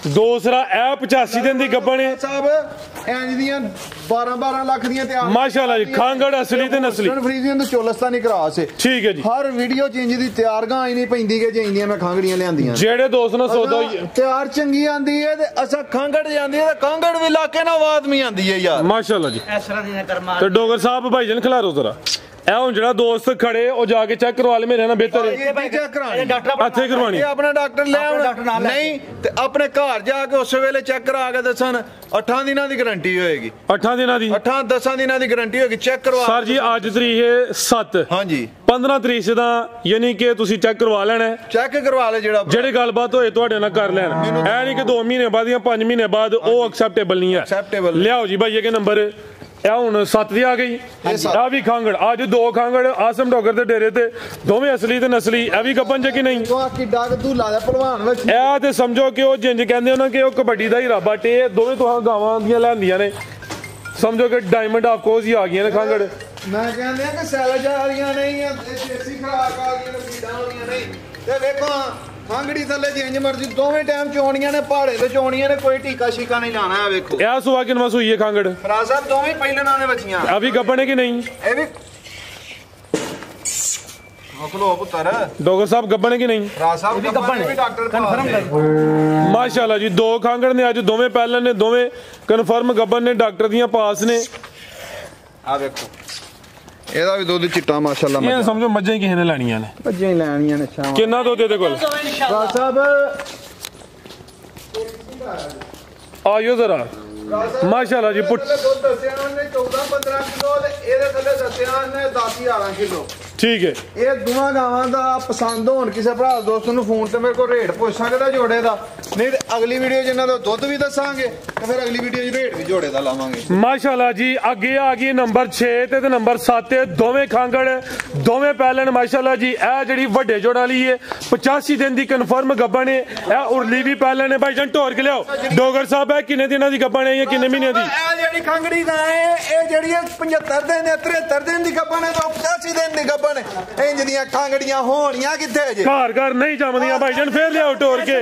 ਦੂਸਰਾ ਇਹ 85 ਦਿਨ ਦੀ ਗੱਬਣ ਹੈ ਸਾਹਿਬ ਇੰਜ ਦੀਆਂ 12 ਲੱਖ ਦੀਆਂ ਤਿਆਰ ਮਾਸ਼ਾਅੱਲਾ ਜੀ ਖਾਂਗੜ ਅਸਲੀ ਤੇ ਨਸਲੀ ਫਰੀਜ਼ੀਅਨ ਤੋਂ ਚੋਲਸਤਾਨੀ ਕਰਾਸ ਹੈ ਠੀਕ ਹੈ ਜੀ ਹਰ ਵੀਡੀਓ ਚ ਇੰਜ ਦੀ ਤਿਆਰ ਗਾਂ ਹੀ ਨਹੀਂ ਪੈਂਦੀ ਕਿ ਜਿੰਦੀਆਂ ਮੈਂ ਖਾਂਗੜੀਆਂ ਲਿਆਂਦੀਆਂ ਜਿਹੜੇ ਦੋਸਤ ਨੂੰ ਸੌਦਾ ਤਿਆਰ ਚੰਗੀ ਆਂਦੀ ਹੈ ਤੇ ਅਸਾਂ ਖਾਂਗੜ ਜਾਂਦੀ ਹੈ ਤੇ ਕਾਂਗੜ ਵੀ ਲਾ ਕੇ ਨਾ ਆਵਾਜ਼ ਵੀ ਆਂਦੀ ਹੈ ਯਾਰ ਮਾਸ਼ਾਅੱਲਾ ਜੀ ਇਸ ਤਰ੍ਹਾਂ ਦੀ ਕਰਮਾ ਤੇ ਡੋਗਰ ਸਾਹਿਬ ਭਾਈ ਜਨ ਖਿਲਾਰੋ ਜ਼ਰਾ ਇਹ ਹੁਣ ਜਿਹੜਾ ਦੋਸਤ ਖੜੇ ਉਹ ਜਾ ਕੇ ਚੈੱਕ ਕਰਵਾ ਲੈ ਮੇਰੇ ਨਾਲ ਬਿਹਤਰ ਹੈ ਚੈੱਕ ਕਰਾਣੀ ਇੱਥੇ ਕਰਵਾਣੀ ਆਪਣਾ ਡਾਕਟਰ ਲੈ ਆਉਣਾ ਨਹੀਂ ਤੇ ਆਪਣੇ ਘਰ ਜਾ ਕੇ ਉਸੇ ਵੇਲੇ ਚੈੱਕ ਕਰਾ ਕੇ ਦੱਸਣ 8 ਦਿਨਾਂ ਦੀ ਗਾਰੰਟੀ ਹੋਏਗੀ 8 ਦਿਨਾਂ ਦੀ 10 ਦਿਨਾਂ ਦੀ ਗਾਰੰਟੀ ਹੋਏਗੀ ਚੈੱਕ ਕਰਵਾ ਸਰ ਜੀ ਅੱਜ ਤਰੀਕ ਹੈ 7 ਹਾਂਜੀ 15 ਤਰੀਕ ਦਾ ਯਾਨੀ ਕਿ ਤੁਸੀਂ ਚੈੱਕ ਕਰਵਾ ਲੈਣਾ ਚੈੱਕ ਕਰਵਾ ਲੈ ਜਿਹੜੀ ਗੱਲਬਾਤ ਹੋਏ ਤੁਹਾਡੇ ਨਾਲ ਕਰ ਲੈਣ ਇਹ ਨਹੀਂ ਕਿ 2 ਮਹੀਨੇ ਬਾਅਦ ਜਾਂ 5 ਮਹੀਨੇ ਬਾਅਦ ਉਹ ਐਕਸੈਪਟੇਬਲ ਨਹੀਂ ਹੈ ਲਿਆਓ ਜੀ ਭਾਈ ਇਹ ਨੰਬਰ ਇਹ ਹੁਣ 7 ਦੀ ਆ ਗਈ ਆ ਵੀ ਖਾਂਗੜ ਅੱਜ 2 ਖਾਂਗੜ ਆਸਮ ਡੋਗਰ ਦੇ ਡੇਰੇ ਤੇ ਦੋਵੇਂ ਅਸਲੀ ਤੇ ਨਸਲੀ ਇਹ ਵੀ ਗੱਬਨ ਚ ਕਿ ਨਹੀਂ ਕਿੱਡਾ ਧੂਲਾ ਦਾ ਭਲਵਾਨ ਵਿੱਚ ਇਹ ਤੇ ਸਮਝੋ ਕਿ ਉਹ ਜਿੰਜ ਕਹਿੰਦੇ ਉਹਨਾਂ ਕਿ ਉਹ ਕਬੱਡੀ ਦਾ ਹੀ ਰਾਬਾ ਟੇ ਦੋਵੇਂ ਤੋਂ ਗਾਵਾਂ ਦੀਆਂ ਲੈਂਦੀਆਂ ਨੇ ਸਮਝੋ ਕਿ ਡਾਇਮੰਡ ਆਫ ਕੋਰਸ ਹੀ ਆ ਗਈਆਂ ਨੇ ਖਾਂਗੜ ਮੈਂ ਕਹਿੰਦੇ ਆ ਕਿ ਸੈਲਜ ਆ ਰਹੀਆਂ ਨਹੀਂ ਦੇਸੀ ਖਰਾਕ ਆ ਗਈਆਂ ਫੀਡਾਂ ਵਾਲੀਆਂ ਨਹੀਂ ਤੇ ਵੇਖੋ ਖਾਂਗੜੀ ਥੱਲੇ ਜਿੰਜ ਮਰਜ਼ੀ ਦੋਵੇਂ ਟਾਈਮ ਚੋਣੀਆਂ ਨੇ ਪਹਾੜੇ ਤੇ ਚੋਣੀਆਂ ਨੇ ਕੋਈ ਟੀਕਾ ਸ਼ੀਕਾ ਨਹੀਂ ਲਾਣਾ ਆ ਵੇਖੋ ਇਹ ਸੁਆ ਕਿਨਵਾ ਸੂਈ ਹੈ ਖਾਂਗੜ ਫਰਾ ਸਾਹਿਬ ਦੋਵੇਂ ਪਹਿਲੇ ਨਾਲੇ ਬੱਚੀਆਂ ਆ ਵੀ ਗੱਬਣ ਹੈ ਕਿ ਨਹੀਂ ਇਹ ਵੀ ਹਕਲੋ ਪੁੱਤਰ ਡੋਗਰ ਸਾਹਿਬ ਗੱਬਣ ਹੈ ਕਿ ਨਹੀਂ ਫਰਾ ਸਾਹਿਬ ਗੱਬਣ ਵੀ ਡਾਕਟਰ ਕਨਫਰਮ ਮਾਸ਼ਾਅੱਲਾ ਜੀ 2 ਖਾਂਗੜ ਨੇ ਅੱਜ ਦੋਵੇਂ ਪਹਿਲਾਂ ਨੇ ਦੋਵੇਂ ਕਨਫਰਮ ਗੱਬਣ ਨੇ ਡਾਕਟਰ ਦੀਆਂ ਪਾਸ ਨੇ ਆ ਵੇਖੋ ਇਹਦਾ ਵੀ ਦੁੱਧ ਚਿੱਟਾ ਮਾਸ਼ਾਅੱਲਾ ਇਹ ਸਮਝੋ ਮੱਝਾਂ ਹੀ ਕਿਸੇ ਨੇ ਲੈਣੀਆਂ ਨੇ ਭੱਜੀਆਂ ਹੀ ਲੈਣੀਆਂ ਨੇ ਸ਼ਾਮ ਕਿੰਨਾ ਦੁੱਧ ਇਹਦੇ ਕੋਲ ਫਰਾ ਸਾਹਿਬ ਆਇਓ ਜ਼ਰਾ ਮਾਸ਼ਾਅੱਲਾ ਜੀ ਪੁੱਟ ਦੁੱਧ ਦੱਸਿਆ ਉਹਨੇ 14-15 ਕਿਲੋ ਤੇ ਇਹਦੇ ਥੱਲੇ ਦੱਸਿਆ ਉਹਨੇ 10-11 ਕਿਲੋ ਠੀਕ ਹੈ ਇਹ ਦੋਵਾਂ ਗਾਵਾਂ ਦਾ ਪਸੰਦ ਹੋਣ ਕਿਸੇ ਭਰਾ ਦੋਸਤ ਨੂੰ ਫੋਨ ਤੇ ਮੇਰੇ ਕੋਲ ਰੇਟ ਪੁੱਛ ਸਕਦਾ ਜੋੜੇ ਦਾ ਨਹੀਂ ਤੇ ਅਗਲੀ ਵੀਡੀਓ 'ਚ ਇਹਨਾਂ ਦਾ ਦੁੱਧ ਵੀ ਦੱਸਾਂਗੇ ਤੇ ਫਿਰ ਅਗਲੀ ਵੀਡੀਓ 'ਚ ਰੇਟ ਵੀ ਜੋੜੇ ਦਾ ਲਾਵਾਂਗੇ ਮਾਸ਼ਾਅੱਲਾ ਜੀ ਅੱਗੇ ਆ ਗਈ ਨੰਬਰ 6 ਤੇ ਨੰਬਰ 7 ਤੇ ਦੋਵੇਂ ਖਾਂਗੜ ਦੋਵੇਂ ਪਹਿਲਣ ਮਾਸ਼ਾਅੱਲਾ ਜੀ ਇਹ ਜਿਹੜੀ ਵੱਡੇ ਜੋੜਾ ਲਈ ਹੈ 85 ਦਿਨ ਦੀ ਕਨਫਰਮ ਗੱਬਣ ਹੈ ਇਹ ਉਰਲੀ ਵੀ ਪਹਿਲਣ ਹੈ ਭਾਈ ਜਾਨ ਢੋਰ ਕੇ ਲਿਆਓ ਡੋਗਰ ਸਾਹਿਬ ਹੈ ਕਿੰਨੇ ਦਿਨਾਂ ਦੀ ਗੱਬਣ ਹੈ ਜਾਂ ਕਿੰਨੇ ਮਹੀਨਿਆਂ ਦੀ ਇਹ ਜਿਹੜੀ ਖਾਂਗੜੀ ਦਾ ਹੈ ਇਹ ਜਿਹੜੀ 75 ਦਿਨ ਦੇ 73 ਦਿਨ ਦੀ ਗੱਬਣ ਹੈ ਤਾਂ 85 ਦਿਨ ਦੀ ਗੱਬਣ ਇੰਜ ਦੀਆਂ ਖਾਂਗੜੀਆਂ ਹੋਣੀਆਂ ਕਿੱਥੇ ਜੇ ਘਰ ਨਹੀਂ ਜੰਮਦੀਆਂ ਭਾਈ ਜਾਨ ਫੇਰ ਲਿਆਓ ਢੋਰ ਕੇ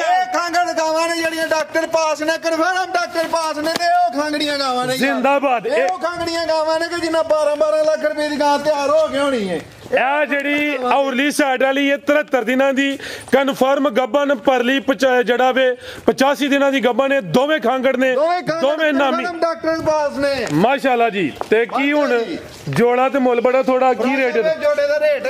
ਇਹ ਖਾਂਗੜ ਗਾਵਾਂ ਨੇ ਜਿਹੜੀਆਂ ਡਾਕਟਰ ਪਾਸ ਨੇ ਕਨਫਰਮ ਡਾਕਟਰ ਪਾਸ ਨੇ ਤੇ ਉਹ ਖਾਂਗੜੀਆਂ ਗਾਵਾਂ ਨੇ ਜ਼ਿੰਦਾਬਾਦ ਉਹ ਖਾਂਗੜੀਆਂ ਗਾਵਾਂ ਨੇ ਕਿ ਜਿੰਨਾ 12 ਲੱਖ ਰੁਪਏ ਦੀ ਗਾਂ ਤਿਆਰ ਹੋ ਗਈ ਹੋਣੀ ਹੈ ਇਹ ਜਿਹੜੀ ਔਰਲੀ ਸਾਈਡ ਵਾਲੀ ਹੈ 73 ਦਿਨਾਂ ਦੀ ਕਨਫਰਮ ਗੱਬਨ ਪਰਲੀ ਜਿਹੜਾ ਵੇ 85 ਦਿਨਾਂ ਦੀ ਗੱਬਨ ਨੇ ਦੋਵੇਂ ਖਾਂਗੜ ਨੇ ਦੋਵੇਂ ਨਾਮੀ ਡਾਕਟਰ ਪਾਸ ਨੇ ਮਾਸ਼ਾਅੱਲਾ ਜੀ ਤੇ ਕੀ ਹੁਣ ਜੋੜਾ ਤੇ ਮੁੱਲ ਬੜਾ ਥੋੜਾ ਕੀ ਰੇਟ ਹੈ ਜੋੜੇ ਦਾ ਰੇਟ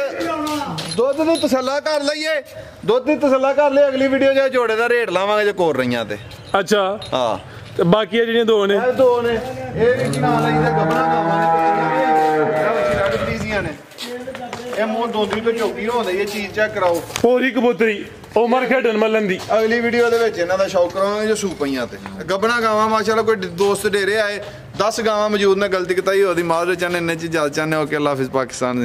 ਦੁੱਧ ਨੂੰ ਤਸੱਲਾ ਕਰ ਲਈਏ ਦੁੱਧ ਦੀ ਤਸੱਲਾ ਕਰ ਲਈ ਅਗਲੀ ਵੀਡੀਓ 'ਚ ਜੋੜੇ ਦਾ ਰੇਟ ਲਾਵਾਂਗੇ ਜੇ ਕੋਰ ਰਹੀਆਂ ਤੇ ਅੱਛਾ ਹਾਂ ਤੇ ਬਾਕੀ ਜਿਹੜੀਆਂ ਦੋ ਨੇ ਇਹ ਦੋ ਨੇ ਇਹ ਵੀ ਨਾਲ ਲਈ ਤੇ ਗੱਬਣਾ ਗਾਵਾਂ ਨੇ ਇਹ ਮੋਹ ਦੋਂਦੀ ਤੋਂ ਚੌਕੀ ਹੋਉਂਦੀ ਇਹ ਚੀਜ਼ ਚੈੱਕ ਕਰਾਓ ਪੂਰੀ ਕਬੂਤਰੀ ਉਮਰ ਖੇਡਣ ਮੱਲਣ ਦੀ ਅਗਲੀ ਵੀਡੀਓ ਦੇ ਵਿੱਚ ਇਹਨਾਂ ਦਾ ਸ਼ੌਕ ਕਰਾਵਾਂਗੇ ਜੋ ਸੂਪਈਆਂ ਤੇ ਗੱਬਣਾ ਗਾਵਾਂ ਮਾਸ਼ਾਅੱਲਾ ਕੋਈ ਦੋਸਤ ਡੇਰੇ ਆਏ 10 ਗਾਵਾਂ ਮੌਜੂਦ ਨੇ ਗਲਤੀ ਕਿਤਾਈ ਉਹਦੀ ਮਾਦਰ ਚੰਨ ਇੰਨੇ ਚ ਜਲ ਚੰਨ ਓਕੇ ਅੱਲਾ ਹਾਫਿਜ਼ ਪਾਕਿਸਤਾਨ